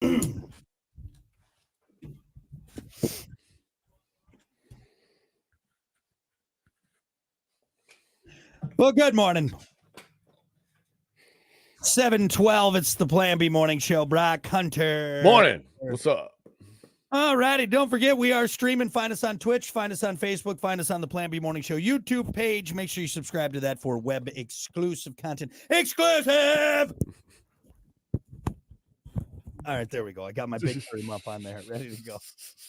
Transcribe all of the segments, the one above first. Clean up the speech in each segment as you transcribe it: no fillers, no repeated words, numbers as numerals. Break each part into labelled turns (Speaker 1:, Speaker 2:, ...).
Speaker 1: Well, good morning. 7:12. It's the Plan B Morning Show. Brock Hunter.
Speaker 2: Morning. What's up?
Speaker 1: All righty. Don't forget, we are streaming. Find us on Twitch. Find us on Facebook. Find us on the Plan B Morning Show YouTube page. Make sure you subscribe to that for web exclusive content. Exclusive! All right, there we go. I got my big furry muff on there, ready to go.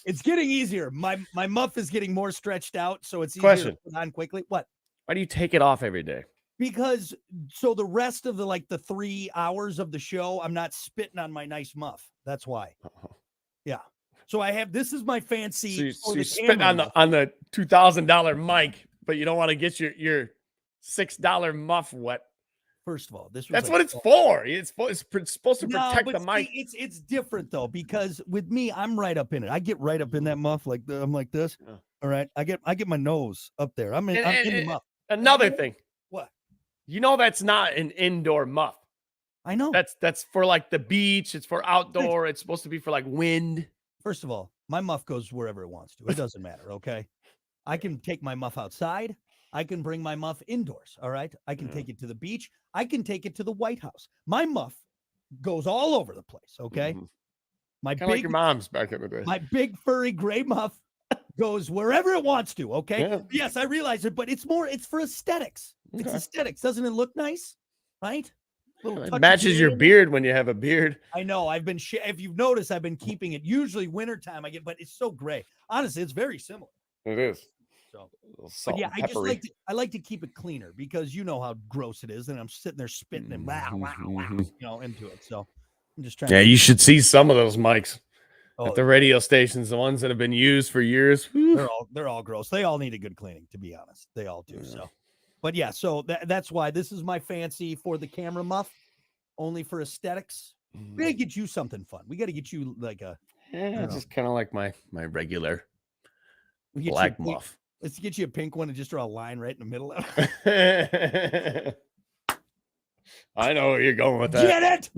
Speaker 1: It's getting easier. My muff is getting more stretched out, so it's easier to put on quickly. What?
Speaker 2: Why do you take it off every day?
Speaker 1: Because so the rest of the 3 hours of the show, I'm not spitting on my nice muff. That's why. Yeah. So I have, this is my fancy.
Speaker 2: So you're spitting on the $2,000 mic, but you don't want to get your $6 muff wet.
Speaker 1: First of all,
Speaker 2: that's what it's for. It's supposed to protect the mic.
Speaker 1: It's different though, because with me, I'm right up in it. I get right up in that muff I'm like this. All right. I get my nose up there. I'm in the muff.
Speaker 2: Another thing.
Speaker 1: What?
Speaker 2: You know that's not an indoor muff.
Speaker 1: I know.
Speaker 2: That's for like the beach. It's for outdoor. It's supposed to be for like wind.
Speaker 1: First of all, my muff goes wherever it wants to. It doesn't matter, okay? I can take my muff outside. I can bring my muff indoors, all right? I can take it to the beach. I can take it to the White House. My muff goes all over the place, okay? My
Speaker 2: kind of like your mom's back in the day.
Speaker 1: My big furry gray muff goes wherever it wants to, okay? Yeah. Yes, I realize it, but it's for aesthetics. Okay. It's aesthetics. Doesn't it look nice? Right?
Speaker 2: It matches your beard when you have a beard.
Speaker 1: I know. If you've noticed, I've been keeping it. Usually wintertime but it's so gray. Honestly, it's very similar.
Speaker 2: It is.
Speaker 1: So, yeah, I like to keep it cleaner because you know how gross it is, and I'm sitting there spitting and into it. So I'm just trying.
Speaker 2: Yeah, you should see some of those mics at the radio stations, the ones that have been used for years.
Speaker 1: They're all gross. They all need a good cleaning, to be honest. They all do. So. But yeah, so that's why this is my fancy for the camera muff, only for aesthetics. We gotta get you something fun. We gotta get you like
Speaker 2: just kind of like my regular black muff.
Speaker 1: Let's get you a pink one and just draw a line right in the middle of it.
Speaker 2: I know where you're going with that.
Speaker 1: Get it?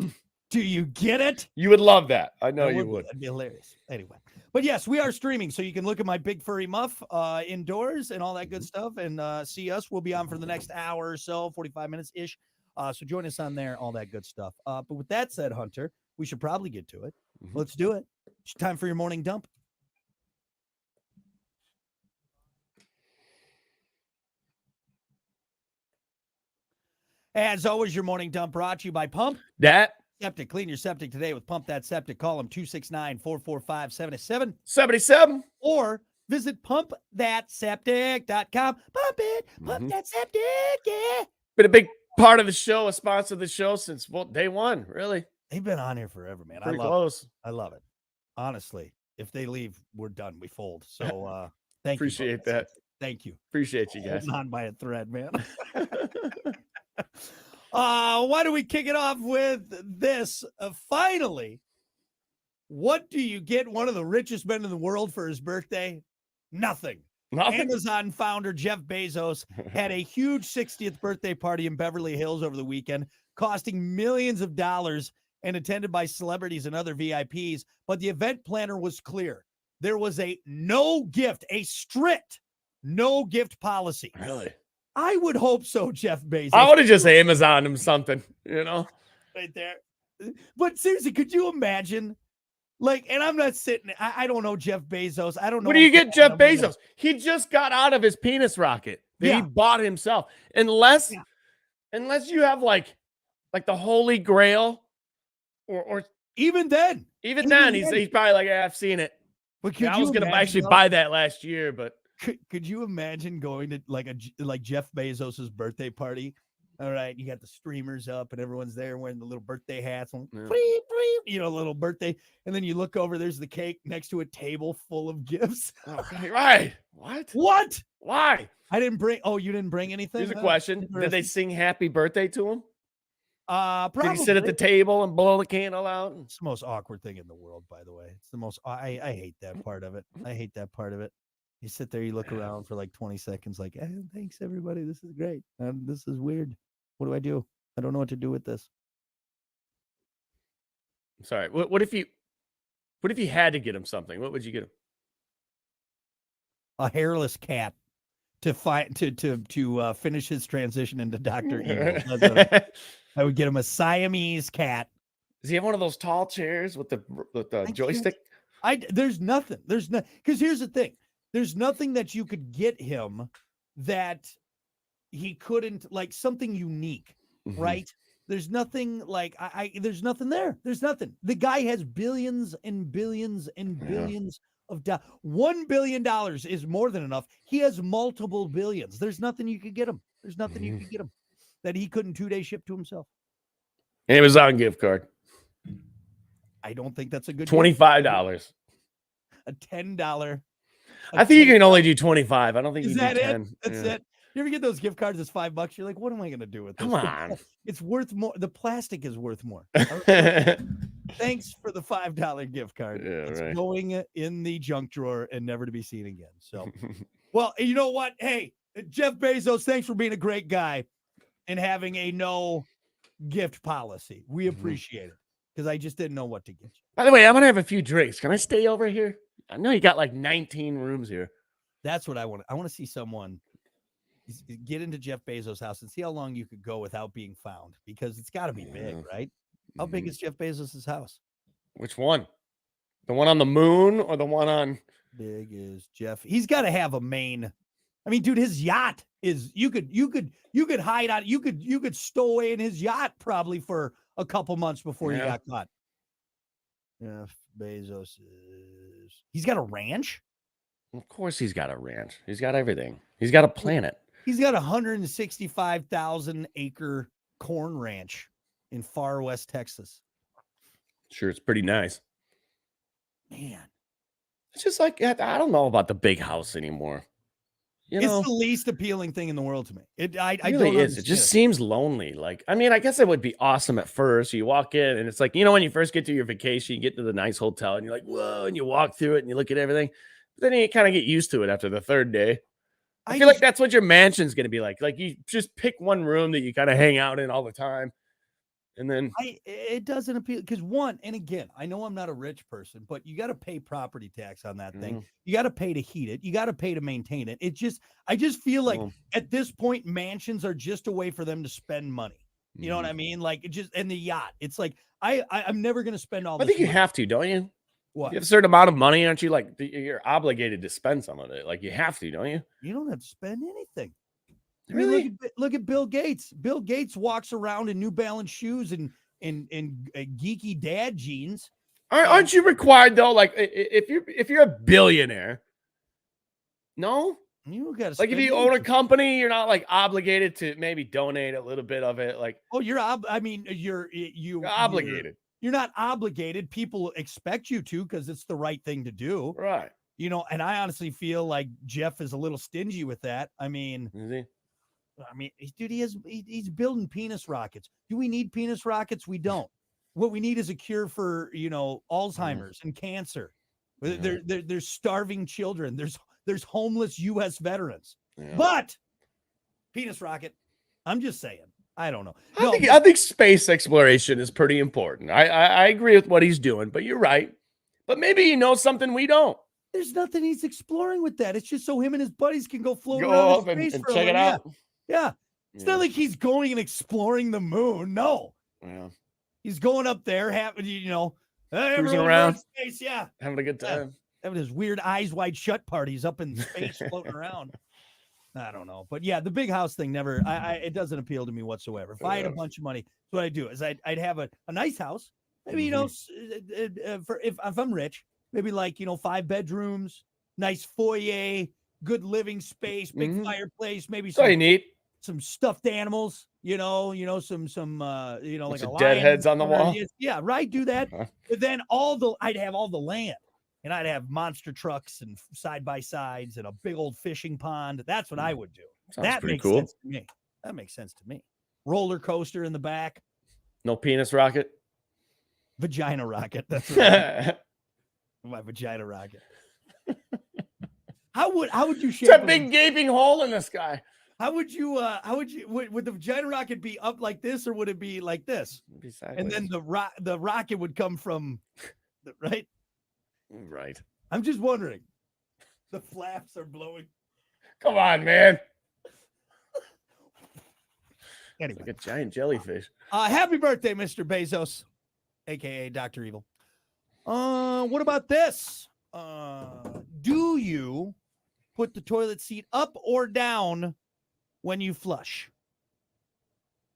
Speaker 1: Do you get it?
Speaker 2: You would love that. I know you would.
Speaker 1: That'd be hilarious. Anyway. But yes, we are streaming, so you can look at my big furry muff indoors and all that good stuff and see us. We'll be on for the next hour or so, 45 minutes-ish. So join us on there, all that good stuff. But with that said, Hunter, we should probably get to it. Let's do it. It's time for your morning dump. As always, your morning dump brought to you by Pump
Speaker 2: That
Speaker 1: Septic. Clean your septic today with Pump That Septic. Call them 269-445-7777. Or visit pumpthatseptic.com. Pump it. Pump that septic. Yeah.
Speaker 2: Been a big part of the show, a sponsor of the show since day one, really.
Speaker 1: They've been on here forever, man.
Speaker 2: Pretty close.
Speaker 1: I love it. Honestly, if they leave, we're done. We fold. So thank
Speaker 2: you. Appreciate that.
Speaker 1: Thank you.
Speaker 2: Appreciate you guys.
Speaker 1: Holding on by a thread, man. Why do we kick it off with this? Finally, what do you get one of the richest men in the world for his birthday? Nothing. Amazon founder Jeff Bezos had a huge 60th birthday party in Beverly Hills over the weekend, costing millions of dollars and attended by celebrities and other VIPs. But the event planner was clear. There was a strict no gift policy.
Speaker 2: Really?
Speaker 1: I would hope so, Jeff Bezos.
Speaker 2: I would have just Amazoned him something, right
Speaker 1: there. But seriously, could you imagine? And I'm not sitting. I don't know Jeff Bezos. I don't know.
Speaker 2: What do you get, Jeff Bezos? He just got out of his penis rocket that he bought himself. Unless you have like the Holy Grail, or
Speaker 1: even then,
Speaker 2: he's probably like, I've seen it.
Speaker 1: But
Speaker 2: I was gonna actually buy that last year, but.
Speaker 1: Could you imagine going to like Jeff Bezos's birthday party? All right, you got the streamers up and everyone's there wearing the little birthday hats, little birthday, and then you look over, there's the cake next to a table full of gifts.
Speaker 2: Okay, right? What? Why?
Speaker 1: I didn't bring. Oh, you didn't bring anything?
Speaker 2: Here's a question: did they sing "Happy Birthday" to him?
Speaker 1: Probably.
Speaker 2: Did he sit at the table and blow the candle out?
Speaker 1: It's the most awkward thing in the world, by the way. It's the most. I hate that part of it. You sit there, you look around for like 20 seconds, like, thanks, everybody. This is great. This is weird. What do? I don't know what to do with this.
Speaker 2: I'm sorry. What if you What if you had to get him something? What would you get him?
Speaker 1: A hairless cat to finish his transition into Dr. Evil. I would get him a Siamese cat.
Speaker 2: Does he have one of those tall chairs with the joystick?
Speaker 1: There's nothing. There's no, because here's the thing. There's nothing that you could get him that he couldn't, like something unique, right? There's nothing like there's nothing there. There's nothing. The guy has billions and billions and billions of dollars. $1 billion is more than enough. He has multiple billions. There's nothing you could get him. There's nothing you could get him that he couldn't 2-day ship to himself.
Speaker 2: Amazon gift card.
Speaker 1: I don't think that's a good
Speaker 2: $25.
Speaker 1: A $10.
Speaker 2: I think you can only do 25. I don't think
Speaker 1: is
Speaker 2: you
Speaker 1: that
Speaker 2: can do
Speaker 1: 10. That's it. You ever get those gift cards that's $5? You're like, what am I gonna do with this?
Speaker 2: Come on.
Speaker 1: It's worth more. The plastic is worth more. Thanks for the $5 gift card. It's going in the junk drawer and never to be seen again. So, well, you know what? Hey, Jeff Bezos, thanks for being a great guy and having a no gift policy. We appreciate it because I just didn't know what to get you.
Speaker 2: By the way, I'm gonna have a few drinks. Can I stay over here? I know you got like 19 rooms here.
Speaker 1: That's what I want. I want to see someone get into Jeff Bezos' house and see how long you could go without being found, because it's got to be big, right? How big is Jeff Bezos' house?
Speaker 2: Which one? The one on the moon or the one on?
Speaker 1: Big is Jeff. He's got to have a main. I mean, dude, his yacht is. You could hide out. You could stow away in his yacht probably for a couple months before you got caught. Jeff Bezos is. He's got a ranch.
Speaker 2: Of course, he's got a ranch. He's got everything. He's got a planet.
Speaker 1: He's got 165,000 acre corn ranch in far west Texas.
Speaker 2: Sure, it's pretty nice.
Speaker 1: Man,
Speaker 2: it's just like I don't know about the big house anymore.
Speaker 1: It's the least appealing thing in the world to me. It
Speaker 2: really is. It just seems lonely. Like, I mean, I guess it would be awesome at first. You walk in and it's like, when you first get to your vacation, you get to the nice hotel and you're like, whoa, and you walk through it and you look at everything. But then you kind of get used to it after the third day. I feel like that's what your mansion's going to be like. Like, you just pick one room that you kind of hang out in all the time. And then
Speaker 1: it doesn't appeal because one, and again, I know I'm not a rich person, but you got to pay property tax on that thing. You got to pay to heat it. You got to pay to maintain it. I just feel like at this point, mansions are just a way for them to spend money. You know what I mean? Like, and the yacht. It's like, I'm never going to spend all this.
Speaker 2: I think you
Speaker 1: money.
Speaker 2: Have to, don't you?
Speaker 1: What?
Speaker 2: You have a certain amount of money, aren't you? Like, you're obligated to spend some of it. Like, you have to, don't you?
Speaker 1: You don't have to spend anything.
Speaker 2: Really?
Speaker 1: I mean, look at Bill Gates. Bill Gates walks around in New Balance shoes and geeky dad jeans.
Speaker 2: Aren't you required though? Like, if you're a billionaire, no,
Speaker 1: you got
Speaker 2: like if you own a company, you're not like obligated to maybe donate a little bit of it. Like,
Speaker 1: you're obligated. You're not obligated. People expect you to because it's the right thing to do,
Speaker 2: right?
Speaker 1: And I honestly feel like Jeff is a little stingy with that. I mean,
Speaker 2: is he?
Speaker 1: Dude, he's building penis rockets. Do we need penis rockets? We don't. What we need is a cure for, Alzheimer's and cancer. There's starving children. There's homeless U.S. veterans. Yeah. But penis rocket, I'm just saying. I don't know.
Speaker 2: I think space exploration is pretty important. I agree with what he's doing, but you're right. But maybe he knows something we don't.
Speaker 1: There's nothing he's exploring with that. It's just so him and his buddies can go float around in space
Speaker 2: and check it out.
Speaker 1: Yeah. It's not like he's going and exploring the moon. No.
Speaker 2: Yeah.
Speaker 1: He's going up there,
Speaker 2: cruising around
Speaker 1: space. Yeah.
Speaker 2: Having a good time.
Speaker 1: Having his weird eyes wide shut parties up in space floating around. I don't know. But yeah, the big house thing it doesn't appeal to me whatsoever. If I had a bunch of money, what I'd do is I'd have a nice house. Maybe, if I'm rich, maybe like, 5 bedrooms, nice foyer, good living space, big fireplace, maybe some stuffed animals, some like a
Speaker 2: dead heads on the wall.
Speaker 1: Yeah, right. Do that. But then I'd have all the land, and I'd have monster trucks and side by sides and a big old fishing pond. That's what I would do.
Speaker 2: That makes cool.
Speaker 1: Sense to me. That makes sense to me. Roller coaster in the back.
Speaker 2: No penis rocket.
Speaker 1: Vagina rocket. That's right. My vagina rocket. How would you shape
Speaker 2: it's a big gaping hole in the sky?
Speaker 1: Would the vagina rocket be up like this, or would it be like this?
Speaker 2: Be sideways.
Speaker 1: And then the rocket would come from right.
Speaker 2: Right.
Speaker 1: I'm just wondering. The flaps are blowing.
Speaker 2: Come on, man.
Speaker 1: Anyway.
Speaker 2: Like a giant jellyfish.
Speaker 1: Happy birthday, Mr. Bezos, aka Dr. Evil. What about this? Do you put the toilet seat up or down when you flush?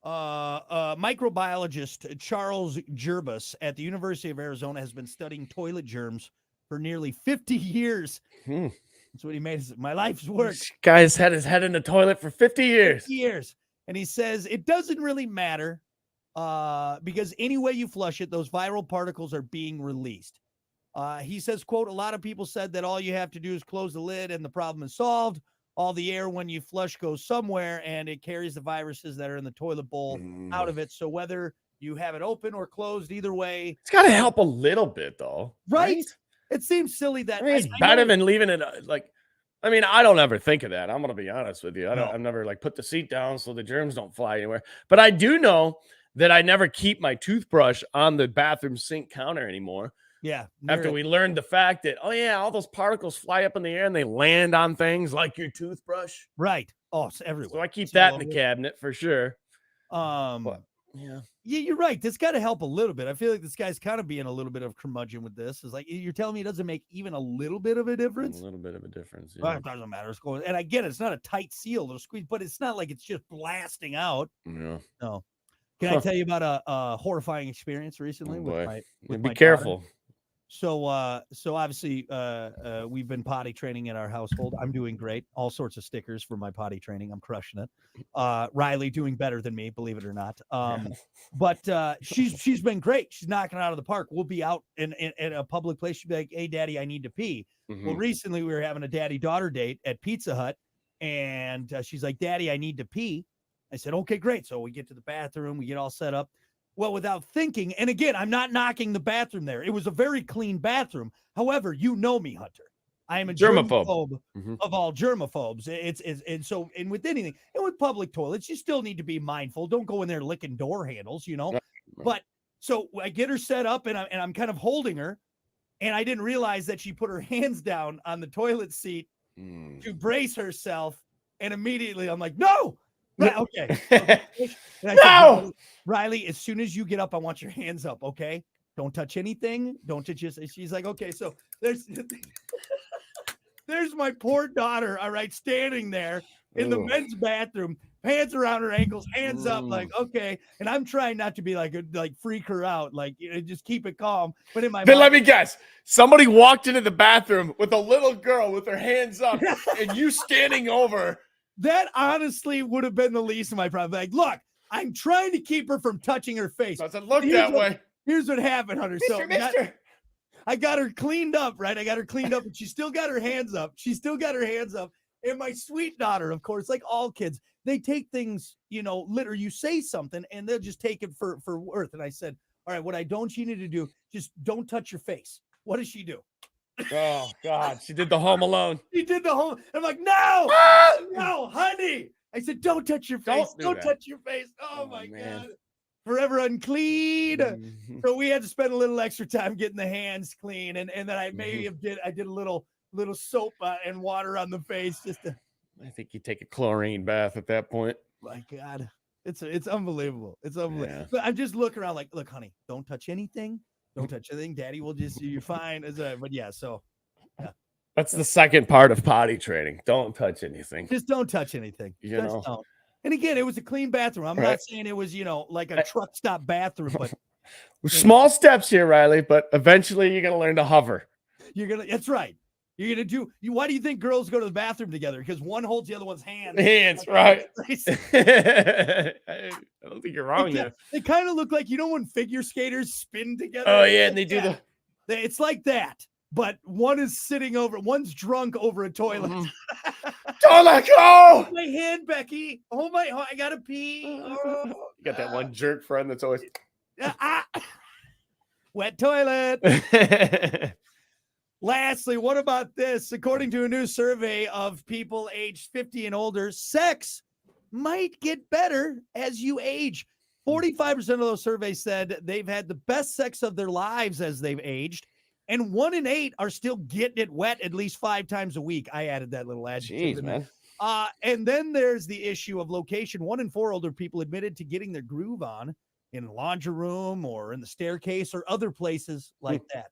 Speaker 1: Microbiologist Charles Gerbus at the University of Arizona has been studying toilet germs for nearly 50 years. That's what he made. My life's work.
Speaker 2: This guy's had his head in the toilet for 50 years.
Speaker 1: 50 years. And he says it doesn't really matter because any way you flush it, those viral particles are being released. He says, quote, a lot of people said that all you have to do is close the lid and the problem is solved. All the air when you flush goes somewhere and it carries the viruses that are in the toilet bowl out of it. So whether you have it open or closed, either way.
Speaker 2: It's got to help a little bit, though.
Speaker 1: Right? It seems silly that.
Speaker 2: I mean, it's better than leaving it I don't ever think of that. I'm going to be honest with you. I've never put the seat down so the germs don't fly anywhere. But I do know that I never keep my toothbrush on the bathroom sink counter anymore.
Speaker 1: Yeah.
Speaker 2: After we learned the fact that, all those particles fly up in the air and they land on things like your toothbrush.
Speaker 1: Right. Oh, it's everywhere.
Speaker 2: So I keep that in the cabinet for sure.
Speaker 1: Yeah, you're right. This got to help a little bit. I feel like this guy's kind of being a little bit of curmudgeon with this. It's like, you're telling me it doesn't make even a little bit of a difference?
Speaker 2: A little bit of a difference.
Speaker 1: Yeah. Well, it doesn't matter. It's going, and I get it. It's not a tight seal. It'll squeeze, but it's not like it's just blasting out.
Speaker 2: Yeah.
Speaker 1: No. Can I tell you about a horrifying experience recently with
Speaker 2: my careful.
Speaker 1: Daughter? So obviously, we've been potty training in our household. I'm doing great. All sorts of stickers for my potty training. I'm crushing it. Riley doing better than me, believe it or not. But she's been great. She's knocking it out of the park. We'll be out in a public place. She'll be like, "Hey, Daddy, I need to pee." Well, recently we were having a daddy-daughter date at Pizza Hut, and she's like, "Daddy, I need to pee." I said, "Okay, great." So we get to the bathroom. We get all set up. Well, without thinking, and again, I'm not knocking the bathroom there. It was a very clean bathroom. However, you know me, Hunter. I am a germaphobe of all germaphobes. And with anything, and with public toilets, you still need to be mindful. Don't go in there licking door handles, Right. But so I get her set up, and I'm kind of holding her, and I didn't realize that she put her hands down on the toilet seat to brace herself, and immediately I'm like, no. Right, okay.
Speaker 2: No,
Speaker 1: said, Riley, as soon as you get up, I want your hands up, okay? Don't touch anything. Don't touch this. She's like, okay. So there's my poor daughter, all right, standing there in the men's bathroom, pants around her ankles, hands up, like, okay. And I'm trying not to be like freak her out, just keep it calm. But in my
Speaker 2: then let me guess. Somebody walked into the bathroom with a little girl with her hands up and you standing over.
Speaker 1: That honestly would have been the least of my problem. Like, look, I'm trying to keep her from touching her face.
Speaker 2: Doesn't look that way.
Speaker 1: Here's what happened, Hunter.
Speaker 2: Mister.
Speaker 1: I got her cleaned up, right? I got her cleaned up, and she still got her hands up. And my sweet daughter, of course, like all kids, they take things, literally. You say something, and they'll just take it for worth. And I said, all right, what I don't you need to do, just don't touch your face. What does she do?
Speaker 2: Oh God, she did the Home Alone.
Speaker 1: She did the home. I'm like, no, no, honey. I said, don't touch your face. Don't touch your face. Oh my God. Forever unclean. So we had to spend a little extra time getting the hands clean. And then I I did a little soap and water on the face just to.
Speaker 2: I think you take a chlorine bath at that point.
Speaker 1: My God. It's unbelievable. It's unbelievable. Yeah. But I'm just looking around like, look, honey, don't touch anything. Don't touch anything. Daddy will just, you're fine. But yeah, so. Yeah.
Speaker 2: That's the second part of potty training. Don't touch anything.
Speaker 1: Just don't touch anything. Don't. And again, it was a clean bathroom. I'm not saying it was, like a truck stop bathroom, but.
Speaker 2: Small steps here, Riley, but eventually you're going to learn to hover.
Speaker 1: That's right. You're going to why do you think girls go to the bathroom together? Because one holds the other one's hand.
Speaker 2: Right. I don't think you're wrong there.
Speaker 1: They kind of look like, when figure skaters spin together.
Speaker 2: Oh, yeah. And they do
Speaker 1: it's like that. But one's drunk over a toilet.
Speaker 2: Don't let go.
Speaker 1: My hand, Becky. Oh, I got to pee. Oh,
Speaker 2: you got that one jerk friend that's always.
Speaker 1: Wet toilet. Lastly, what about this? According to a new survey of people aged 50 and older, sex might get better as you age. 45% of those surveys said they've had the best sex of their lives as they've aged. And 1 in 8 are still getting it wet at least 5 times a week. I added that little adjective.
Speaker 2: Jeez, man.
Speaker 1: And then there's the issue of location. 1 in 4 older people admitted to getting their groove on in the laundry room or in the staircase or other places like that.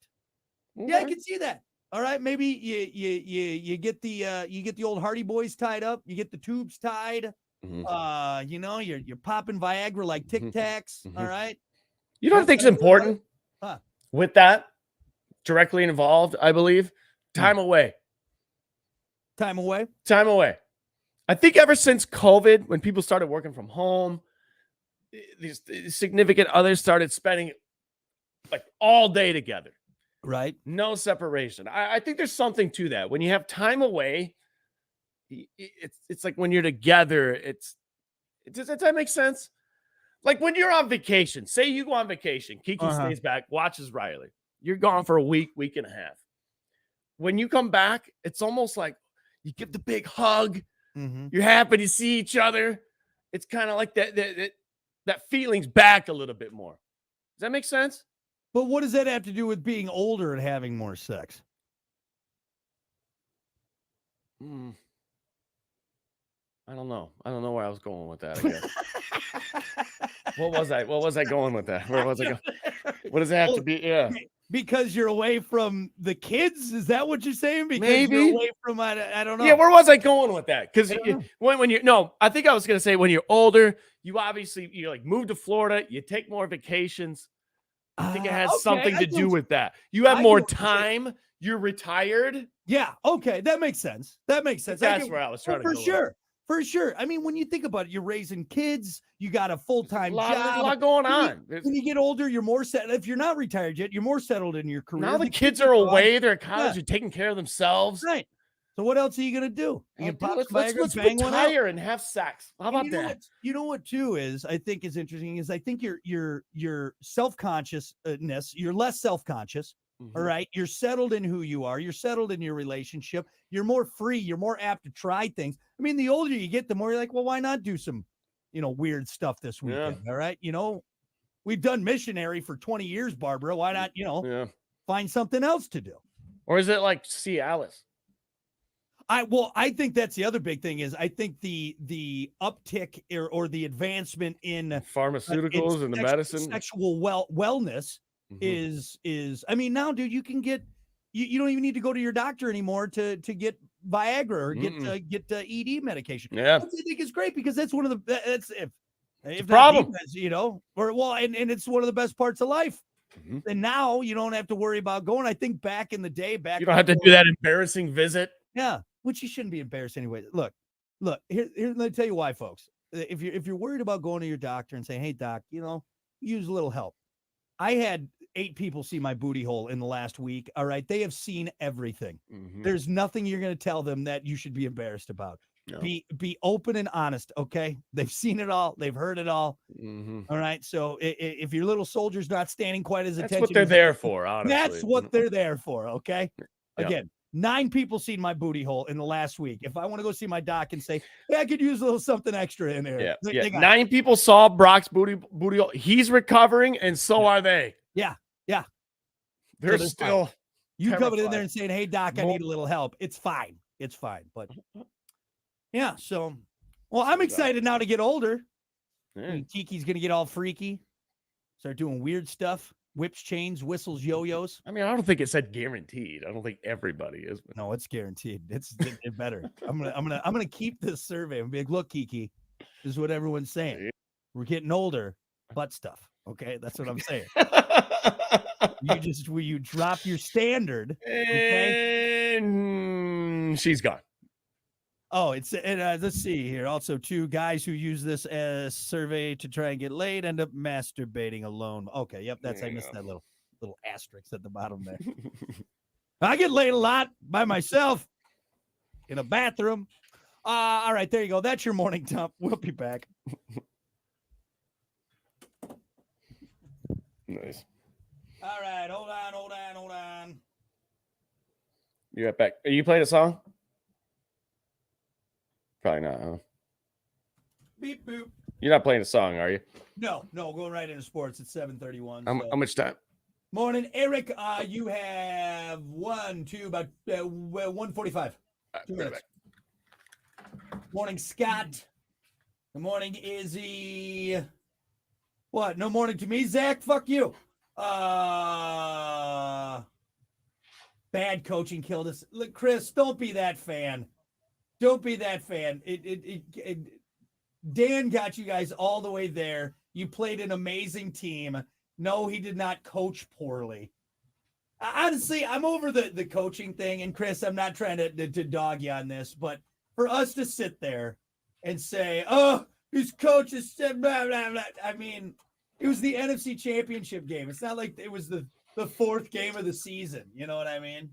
Speaker 1: Okay. Yeah, I can see that. All right, maybe you get the old Hardy Boys tied up, you get the tubes tied. You're popping Viagra like Tic Tacs. All right.
Speaker 2: You don't think it's important with that directly involved, I believe. Time away.
Speaker 1: Time away.
Speaker 2: Time away. I think ever since COVID, when people started working from home, these significant others started spending like all day together.
Speaker 1: Right.
Speaker 2: No separation. I think there's something to that. When you have time away, it's like when you're together, does that make sense? Like when you're on vacation, say you go on vacation, Kiki stays back, watches Riley. You're gone for a week and a half. When you come back, it's almost like you give the big hug. Mm-hmm. You're happy to see each other. It's kind of like that feeling's back a little bit more. Does that make sense?
Speaker 1: But what does that have to do with being older and having more sex?
Speaker 2: I don't know. I don't know where I was going with that, I guess. What was I going with that? Where was I going? What does it have to be? Yeah.
Speaker 1: Because you're away from the kids? Is that what you're saying? Because
Speaker 2: maybe
Speaker 1: you're away from, I don't know.
Speaker 2: Yeah, where was I going with that? Because I think I was going to say when you're older, you obviously, you like move to Florida, you take more vacations. I think it has something to do with that. You have more time. You're retired.
Speaker 1: Yeah. Okay. That makes sense.
Speaker 2: That's where I was trying to go.
Speaker 1: For sure. For sure. I mean, when you think about it, you're raising kids, you got a full-time job.
Speaker 2: There's a lot going on.
Speaker 1: When you get older, you're more settled. If you're not retired yet, you're more settled in your career.
Speaker 2: Now the kids are away. They're at college. They're taking care of themselves.
Speaker 1: Right. So what else are you going to do?
Speaker 2: Let's retire and have sex. How about that?
Speaker 1: You know what too is, I think is interesting is I think your self-consciousness, you're less self-conscious. Mm-hmm. All right. You're settled in who you are. You're settled in your relationship. You're more free. You're more apt to try things. I mean, the older you get, the more you're like, well, why not do some, weird stuff this weekend? Yeah. All right. We've done missionary for 20 years, Barbara. Why not, find something else to do?
Speaker 2: Or is it like see Alice?
Speaker 1: I think that's the other big thing is I think the uptick or the advancement in
Speaker 2: pharmaceuticals and the medicine,
Speaker 1: sexual wellness is I mean, now, dude, you can get you don't even need to go to your doctor anymore to get Viagra or get ED medication.
Speaker 2: Yeah,
Speaker 1: I think it's great because that's one of the if
Speaker 2: problem,
Speaker 1: and it's one of the best parts of life. Mm-hmm. And now you don't have to worry about going. I think back in the day, you
Speaker 2: don't have to do that embarrassing visit.
Speaker 1: Yeah, which you shouldn't be embarrassed anyway. Look. Here, let me tell you why, folks. If you're worried about going to your doctor and saying, "Hey, doc, use a little help." I had 8 people see my booty hole in the last week. All right, they have seen everything. Mm-hmm. There's nothing you're going to tell them that you should be embarrassed about. No. Be open and honest. Okay, they've seen it all. They've heard it all. Mm-hmm. All right. So if your little soldier's not standing quite as attention,
Speaker 2: that's what they're there for. Honestly,
Speaker 1: that's what they're there for. Okay. Yep. Again, 9 people seen my booty hole in the last week. If I want to go see my doc and say, hey, I could use a little something extra in there.
Speaker 2: Yeah. 9 people saw Brock's booty hole. He's recovering, and so are they.
Speaker 1: Yeah.
Speaker 2: They're still.
Speaker 1: You coming in there and saying, hey, doc, I need a little help. It's fine. But yeah. So, I'm excited now to get older. Yeah. Kiki's going to get all freaky, start doing weird stuff. Whips, chains, whistles, yo-yos.
Speaker 2: I mean, I don't think it said guaranteed. I don't think everybody is. But...
Speaker 1: No, it's guaranteed. It's better. I'm gonna keep this survey and be like, look, Kiki, this is what everyone's saying. We're getting older. Butt stuff. Okay, that's what I'm saying. You drop your standard. Okay?
Speaker 2: And she's gone.
Speaker 1: Oh, let's see here. Also, 2 guys who use this as survey to try and get laid end up masturbating alone. Okay, yep, I missed that little asterisk at the bottom there. I get laid a lot by myself in a bathroom. All right, there you go. That's your morning dump. We'll be back.
Speaker 2: Nice.
Speaker 1: All right, hold on.
Speaker 2: You're right back. Are you playing a song? Probably not, huh?
Speaker 1: Beep, boop.
Speaker 2: You're not playing a song, are you?
Speaker 1: No, going right into sports at 7:31.
Speaker 2: How much time?
Speaker 1: Morning, Eric. You have about 1:45. 2 minutes. Morning, Scott. Good morning, Izzy. What? No morning to me, Zach? Fuck you. Bad coaching killed us. Look, Chris, don't be that fan. Don't be that fan. Dan got you guys all the way there. You played an amazing team. No, he did not coach poorly. Honestly, I'm over the coaching thing. And Chris, I'm not trying to dog you on this, but for us to sit there and say, oh, his coaches said blah, blah, blah. I mean, it was the NFC Championship game. It's not like it was the fourth game of the season. You know what I mean?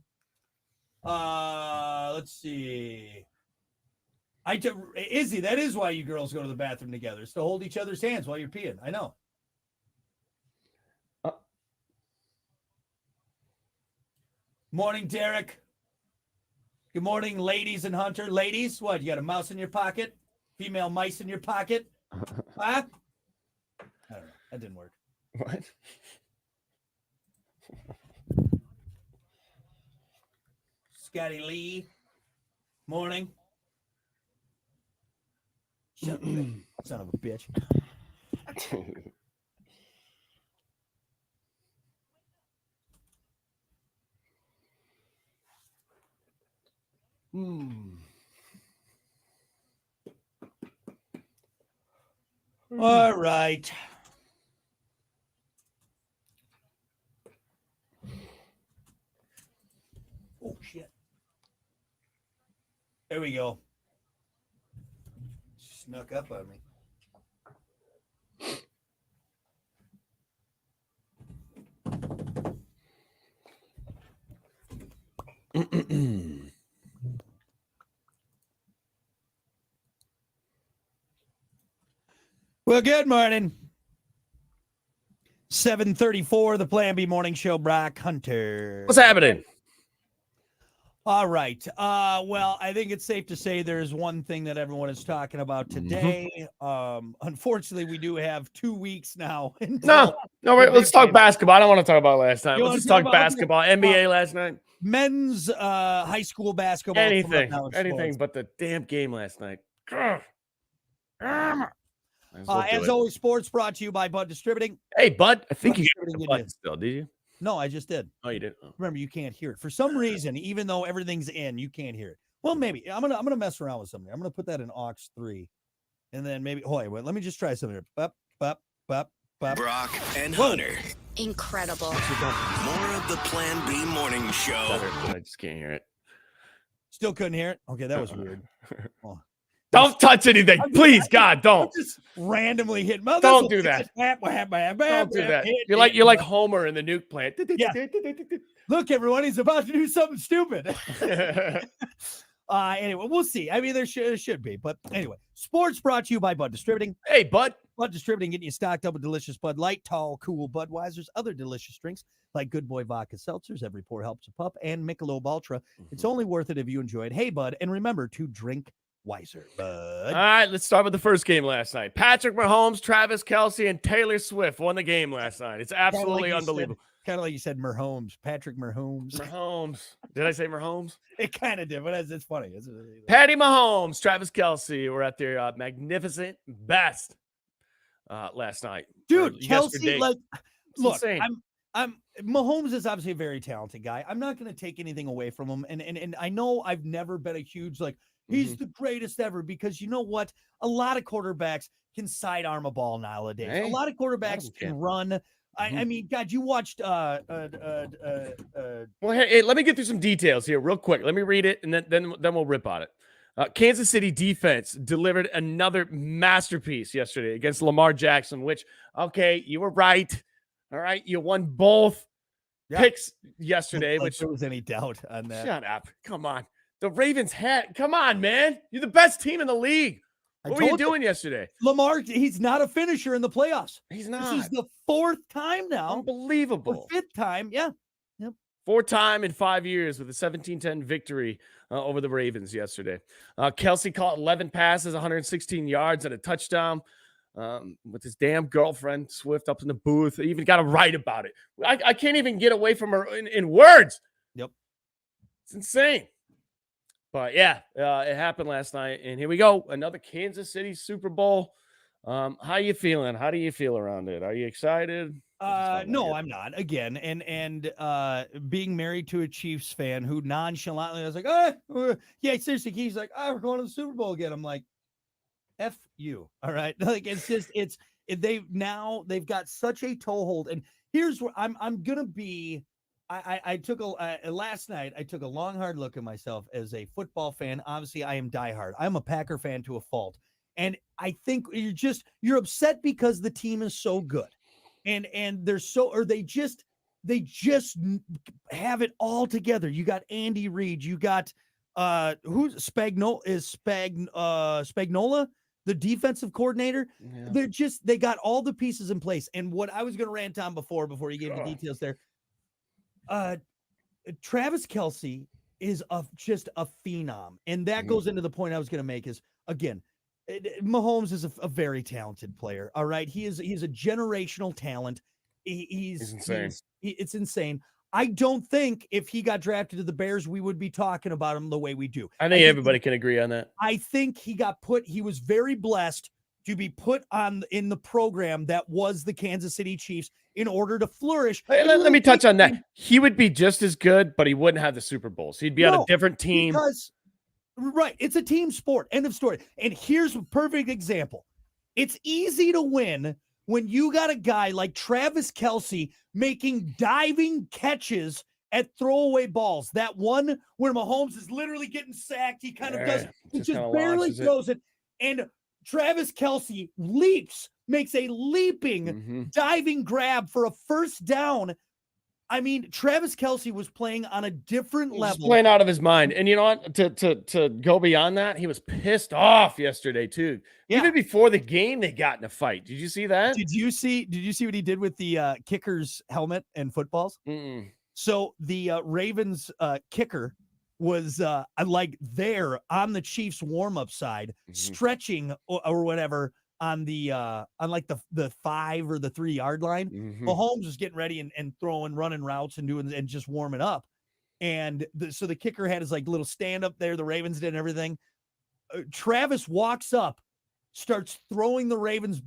Speaker 1: Let's see. Izzy, that is why you girls go to the bathroom together. It's to hold each other's hands while you're peeing. I know. Morning, Derek. Good morning, ladies and Hunter. Ladies, what? You got a mouse in your pocket? Female mice in your pocket? Huh? I don't know. That didn't work.
Speaker 2: What?
Speaker 1: Scotty Lee. Morning. Shut up, son of a bitch. All right. Oh, shit. There we go. Snuck up on me. Well, good morning. 7:34, the Plan B Morning Show. Brock Hunter.
Speaker 2: What's happening?
Speaker 1: All right. Well, I think it's safe to say there's one thing that everyone is talking about today. Unfortunately, we do have 2 weeks now.
Speaker 2: No, wait, let's talk basketball. I don't want to talk about last night. Let's just talk basketball. NBA last night.
Speaker 1: Men's high school basketball.
Speaker 2: Anything but the damn game last night.
Speaker 1: As always, sports brought to you by Bud Distributing.
Speaker 2: Hey, Bud, I think you got the button still, did you?
Speaker 1: No, I just did.
Speaker 2: Oh, you did? Oh.
Speaker 1: Remember, you can't hear it. For some reason, even though everything's in, you can't hear it. Well, maybe. I'm gonna mess around with something. I'm gonna put that in aux 3. And then maybe wait, let me just try something here. Bop, bop, bop, bop.
Speaker 3: Brock and Hunter.
Speaker 4: Incredible.
Speaker 3: More of the Plan B Morning Show.
Speaker 2: I just can't hear it.
Speaker 1: Still couldn't hear it? Okay, that was weird. Oh.
Speaker 2: Don't touch anything, please, God, don't.
Speaker 1: Just randomly hit.
Speaker 2: Don't do that.
Speaker 1: Don't
Speaker 2: do that. You're like Homer in the nuke plant.
Speaker 1: Yeah. Look, everyone, he's about to do something stupid. Anyway, we'll see. I mean, there should be. But anyway, sports brought to you by Bud Distributing.
Speaker 2: Hey, Bud.
Speaker 1: Bud Distributing, getting you stocked up with delicious Bud Light, tall, cool Budweisers, other delicious drinks like Good Boy Vodka Seltzers, Every Pour Helps a Pup, and Michelob Ultra. It's only worth it if you enjoy it. Hey, Bud, and remember to drink wiser, Bud.
Speaker 2: All right, let's start with the first game last night. Patrick Mahomes, Travis Kelce, and Taylor Swift won the game last night. It's absolutely unbelievable.
Speaker 1: Kind of like you said, Mahomes, Patrick Mahomes.
Speaker 2: Did I say Mahomes?
Speaker 1: It kind of did, but it's funny.
Speaker 2: Patty Mahomes, Travis Kelce were at their magnificent best last night.
Speaker 1: Dude, Kelce,
Speaker 2: yesterday.
Speaker 1: like, look,
Speaker 2: insane.
Speaker 1: I'm Mahomes is obviously a very talented guy. I'm not going to take anything away from him. And I know I've never been a huge, like, he's the greatest ever, because you know what? A lot of quarterbacks can sidearm a ball nowadays.
Speaker 2: Hey,
Speaker 1: a lot of quarterbacks can run. I mean, God, you watched
Speaker 2: well, hey, let me get through some details here real quick. Let me read it, and then we'll rip on it. Kansas City defense delivered another masterpiece yesterday against Lamar Jackson, which, okay, you were right. All right, you won both picks yesterday.
Speaker 1: Like
Speaker 2: which
Speaker 1: there was any doubt on that?
Speaker 2: Shut up. Come on. The Ravens had, come on, man. You're the best team in the league. What were you doing yesterday?
Speaker 1: Lamar, he's not a finisher in the playoffs.
Speaker 2: He's not.
Speaker 1: This is the 4th time now.
Speaker 2: Unbelievable.
Speaker 1: Or 5th time. Yeah. Yep.
Speaker 2: 4th time in 5 years with a 17-10 victory over the Ravens yesterday. Kelce caught 11 passes, 116 yards, and a touchdown. with his damn girlfriend Swift up in the booth. I even got to write about it. I can't even get away from her in words.
Speaker 1: Yep.
Speaker 2: It's insane. But yeah, it happened last night. And here we go. Another Kansas City Super Bowl. How you feeling? How do you feel around it? Are you excited?
Speaker 1: No, I'm not. Again, and being married to a Chiefs fan who nonchalantly was like, yeah, seriously, he's like, we're going to the Super Bowl again. I'm like, F you. All right. Like, it's just, they've got such a toehold. And here's where I'm gonna be. I took last night, I took a long, hard look at myself as a football fan. Obviously, I am diehard. I'm a Packer fan to a fault. And I think you're upset because the team is so good. And they're they just have it all together. You got Andy Reid, you got who's Spagnuolo, the defensive coordinator. Yeah. They got all the pieces in place. And what I was going to rant on before you gave the details there, Travis Kelce is just a phenom. And that goes into the point I was going to make is, again, Mahomes is a very talented player. All right. He's a generational talent. He's insane. It's insane. I don't think if he got drafted to the Bears, we would be talking about him the way we do.
Speaker 2: I think everybody can agree on that.
Speaker 1: I think he was very blessed to be put in the program that was the Kansas City Chiefs in order to flourish.
Speaker 2: Hey, let me touch on that. He would be just as good, but he wouldn't have the Super Bowls. He'd be on a different team.
Speaker 1: Right. It's a team sport. End of story. And here's a perfect example. It's easy to win when you got a guy like Travis Kelce making diving catches at throwaway balls. That one where Mahomes is literally getting sacked. He kind of does. He just barely throws it. And Travis Kelce makes a leaping, diving grab for a first down. I mean, Travis Kelce was playing on a different level.
Speaker 2: He's playing out of his mind. And you know what? To go beyond that, he was pissed off yesterday too. Yeah. Even before the game, they got in a fight. Did you see that?
Speaker 1: Did you see what he did with the kicker's helmet and footballs? So the Ravens kicker was like there on the Chiefs warm-up side, stretching or whatever on the on like the 5 or the 3 yard line. Mahomes was getting ready and throwing, running routes and just warming up. And so the kicker had his like little stand up there. The Ravens did and everything. Travis walks up, starts throwing the Ravens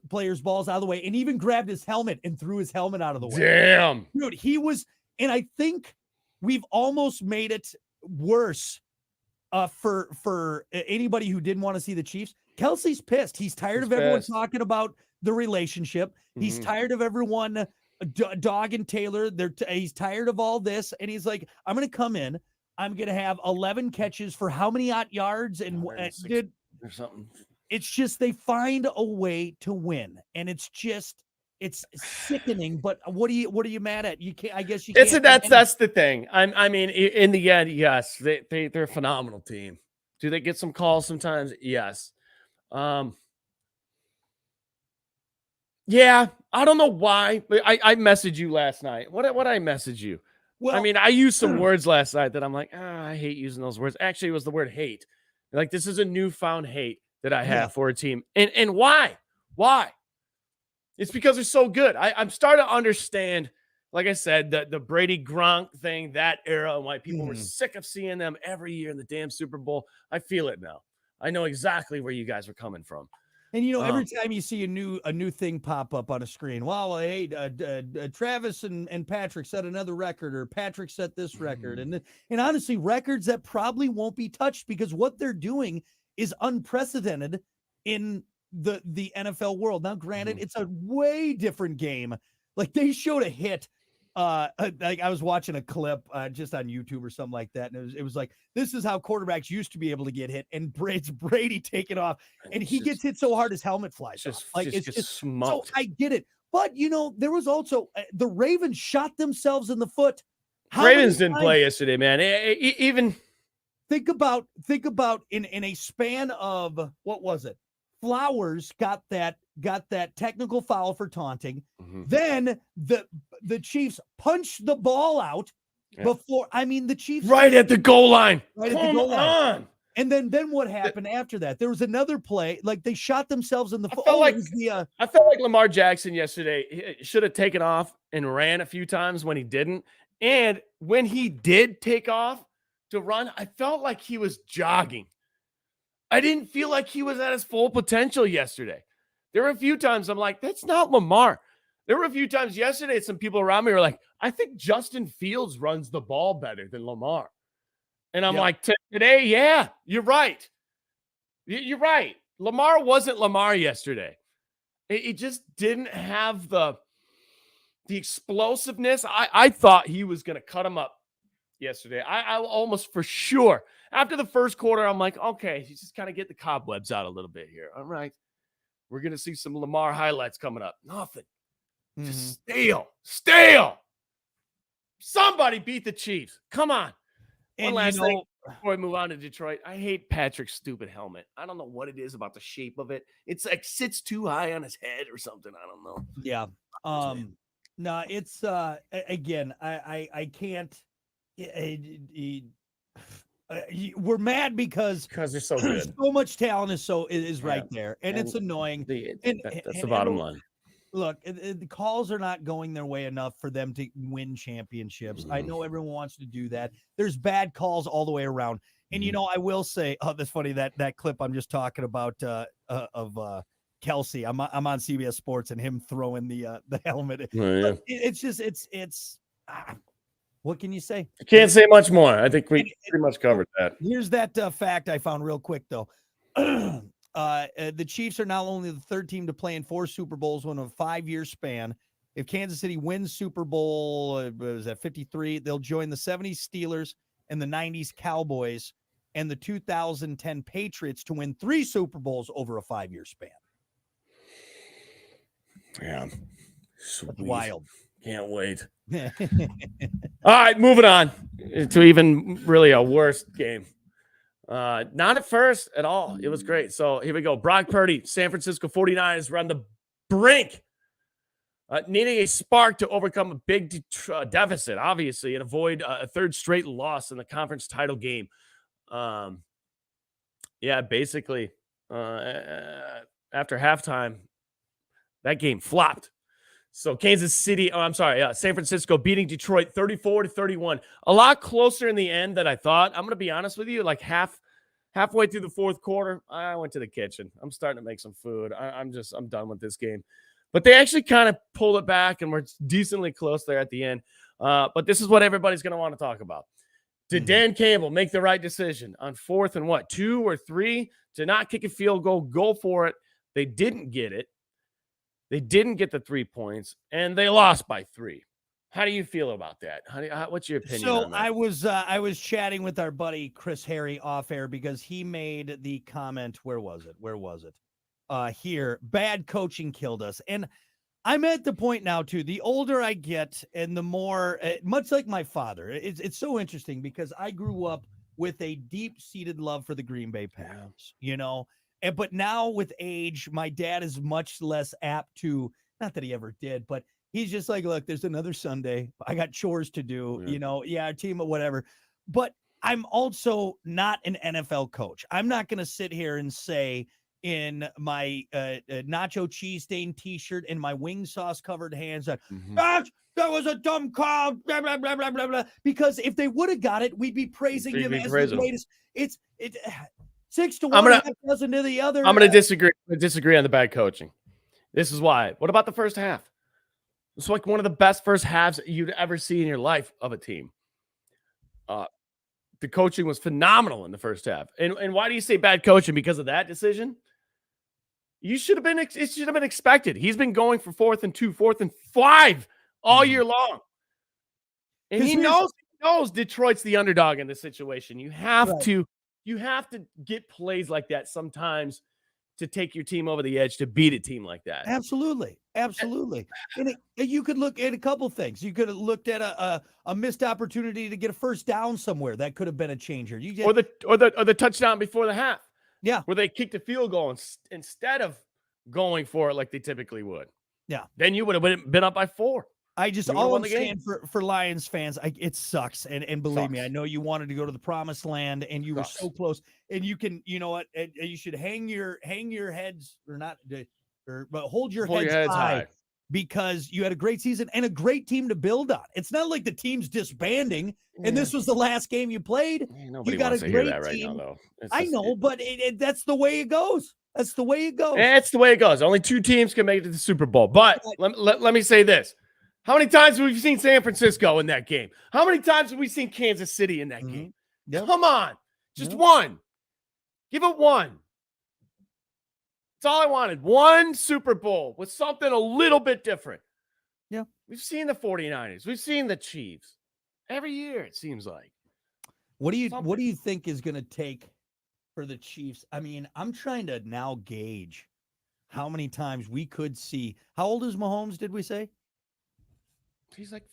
Speaker 1: players' balls out of the way, and even grabbed his helmet and threw his helmet out of the way.
Speaker 2: Damn.
Speaker 1: Dude, he was, and I think we've almost made it worse for anybody who didn't want to see the Chiefs. Kelce's pissed. He's tired of everyone talking about the relationship. He's tired of everyone dogging Taylor. He's tired of all this. And he's like, I'm going to come in. I'm going to have 11 catches for how many yards? And dude,
Speaker 2: or something.
Speaker 1: It's just, they find a way to win. And it's sickening. But what are you mad at? You can't, I guess you can't.
Speaker 2: That's the thing. I mean, in the end, yes, they're a phenomenal team. Do they get some calls sometimes? Yes. Yeah, I don't know why, but I messaged you last night. What I message you? Well, I mean, I used some words last night that I'm like, I hate using those words. Actually, it was the word hate. Like, this is a newfound hate that I have for a team. And why? Why? It's because they're so good. I'm starting to understand, like I said, the Brady Gronk thing, that era, and why people were sick of seeing them every year in the damn Super Bowl. I feel it now. I know exactly where you guys are coming from.
Speaker 1: And, every time you see a new thing pop up on a screen, well, hey, Travis and Patrick set another record, or Patrick set this record. And honestly, records that probably won't be touched because what they're doing is unprecedented in the NFL world. Now, granted, it's a way different game. Like, they showed a hit. Like, I was watching a clip just on YouTube or something like that, and it was like, this is how quarterbacks used to be able to get hit, and Brady taking off, and he gets hit so hard his helmet flies off. Like, it's just smoked. So I get it, but there was also the Ravens shot themselves in the foot.
Speaker 2: Ravens didn't play yesterday, man. Even
Speaker 1: think about in a span of, what was it? Flowers got that technical foul for taunting. Then the Chiefs punched the ball out before. I mean, the Chiefs
Speaker 2: right at the goal line.
Speaker 1: Right at the goal line. And then what happened after that? There was another play, like they shot themselves in the foot.
Speaker 2: I felt like Lamar Jackson yesterday should have taken off and ran a few times when he didn't. And when he did take off to run, I felt like he was jogging. I didn't feel like he was at his full potential yesterday. There were a few times I'm like, that's not Lamar. There were a few times yesterday, some people around me were like, I think Justin Fields runs the ball better than Lamar. And I'm like, today, yeah, you're right. You're right. Lamar wasn't Lamar yesterday. It just didn't have the explosiveness. I thought he was going to cut him up yesterday. I almost for sure. After the first quarter, I'm like, okay, you just kind of get the cobwebs out a little bit here. All right. We're going to see some Lamar highlights coming up. Nothing. Just stale. Somebody beat the Chiefs. Come on. One last thing before we move on to Detroit. I hate Patrick's stupid helmet. I don't know what it is about the shape of it. It's like sits too high on his head or something. I don't know.
Speaker 1: Yeah. No, it's again, I can't. We're mad because
Speaker 2: they're so good.
Speaker 1: So much talent is right there, and it's annoying.
Speaker 2: That's the bottom line.
Speaker 1: Look, the calls are not going their way enough for them to win championships. I know everyone wants to do that. There's bad calls all the way around. And, I will say, that's funny, that clip I'm just talking about of Kelsey. I'm on CBS Sports and him throwing the helmet. It's just, what can you say?
Speaker 2: I can't say much more. I think we pretty much covered that.
Speaker 1: Here's that fact I found real quick, though. The Chiefs are not only the third team to play in 4 Super Bowls in a 5-year span. If Kansas City wins Super Bowl, was that 53? They'll join the 70s Steelers and the 90s Cowboys and the 2010 Patriots to win 3 Super Bowls over a 5-year span.
Speaker 2: Yeah.
Speaker 1: That's wild.
Speaker 2: Can't wait. All right, moving on to even really a worse game. Not at first at all. It was great. So here we go. Brock Purdy, San Francisco 49ers were on the brink, needing a spark to overcome a big deficit, obviously, and avoid a third straight loss in the conference title game. Basically, after halftime, that game flopped. So San Francisco beating Detroit 34-31. A lot closer in the end than I thought. I'm going to be honest with you. Like halfway through the fourth quarter, I went to the kitchen. I'm starting to make some food. I'm done with this game. But they actually kind of pulled it back and were decently close there at the end. But this is what everybody's going to want to talk about. Did Dan Campbell make the right decision on 4th and 2 or 3 to not kick a field goal, go for it? They didn't get it. They didn't get the 3 points, and they lost by 3. How do you feel about that? What's your opinion on that?
Speaker 1: I was chatting with our buddy Chris Harry off air because he made the comment. Where was it? Here, bad coaching killed us. And I'm at the point now too. The older I get, and the more, much like my father, it's so interesting because I grew up with a deep-seated love for the Green Bay Packers. But now with age, my dad is much less apt to, not that he ever did, but he's just like, look, there's another Sunday. I got chores to do, our team or whatever. But I'm also not an NFL coach. I'm not going to sit here and say in my nacho cheese stained t-shirt and my wing sauce covered hands that, that was a dumb call, blah, blah, blah, blah, blah, blah. Because if they would have got it, we'd be praising him as the greatest. 6 to 1, half dozen to the other.
Speaker 2: I'm going to disagree on the bad coaching. This is why. What about the first half? It's like one of the best first halves you'd ever see in your life of a team. The coaching was phenomenal in the first half. And why do you say bad coaching? Because of that decision? It should have been expected. He's been going for 4th and 2, 4th and 5 all year long. And he knows Detroit's the underdog in this situation. You have to get plays like that sometimes to take your team over the edge, to beat a team like that.
Speaker 1: Absolutely. And you could look at a couple things. You could have looked at a missed opportunity to get a first down somewhere. That could have been a changer.
Speaker 2: Or the touchdown before the half.
Speaker 1: Yeah.
Speaker 2: Where they kicked a field goal instead of going for it like they typically would.
Speaker 1: Yeah.
Speaker 2: Then you would have been up by 4.
Speaker 1: I just
Speaker 2: You would've
Speaker 1: all
Speaker 2: won
Speaker 1: I'm
Speaker 2: the game.
Speaker 1: saying for Lions fans, it sucks. And believe me, I
Speaker 2: Sucks.
Speaker 1: know you wanted to go to the promised land and you were
Speaker 2: Sucks.
Speaker 1: so close. And you can, you know what? And you should hang your heads but hold your
Speaker 2: Hold
Speaker 1: heads,
Speaker 2: your heads
Speaker 1: high,
Speaker 2: high.
Speaker 1: because you had a great season and a great team to build on. It's not like the team's disbanding and this was the last game you played.
Speaker 2: Nobody
Speaker 1: You got
Speaker 2: wants
Speaker 1: a
Speaker 2: to hear
Speaker 1: great
Speaker 2: that right
Speaker 1: team.
Speaker 2: now, though.
Speaker 1: I know, but that's the way it goes. That's the way it goes.
Speaker 2: It's the way it goes. Only 2 teams can make it to the Super Bowl. But let me say this. How many times have we seen San Francisco in that game? How many times have we seen Kansas City in that game?
Speaker 1: Yep.
Speaker 2: Come on. Just one. Give it one. That's all I wanted. One Super Bowl with something a little bit different.
Speaker 1: Yeah.
Speaker 2: We've seen the 49ers. We've seen the Chiefs. Every year, it seems like.
Speaker 1: What do you think is going to take for the Chiefs? I mean, I'm trying to now gauge how many times we could see. How old is Mahomes, did we say?
Speaker 2: He's like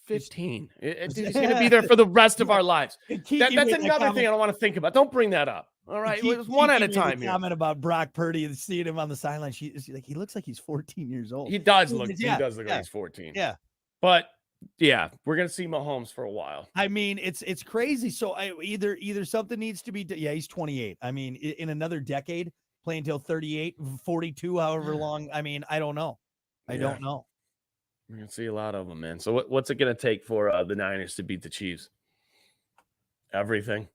Speaker 2: 15. He's going to be there for the rest of our lives. That's another thing I don't want to think about. Don't bring that up. All right, it was one at a time here.
Speaker 1: Comment about Brock Purdy and seeing him on the sideline. He looks like he's 14 years old.
Speaker 2: He does look like he's 14.
Speaker 1: Yeah.
Speaker 2: But yeah, we're going to see Mahomes for a while.
Speaker 1: I mean, it's crazy. So either something needs to be he's 28. I mean, in another decade, play until 38, 42, however long. I mean, I don't know. I don't know.
Speaker 2: We're going to see a lot of them, man. So what's it going to take for the Niners to beat the Chiefs? Everything.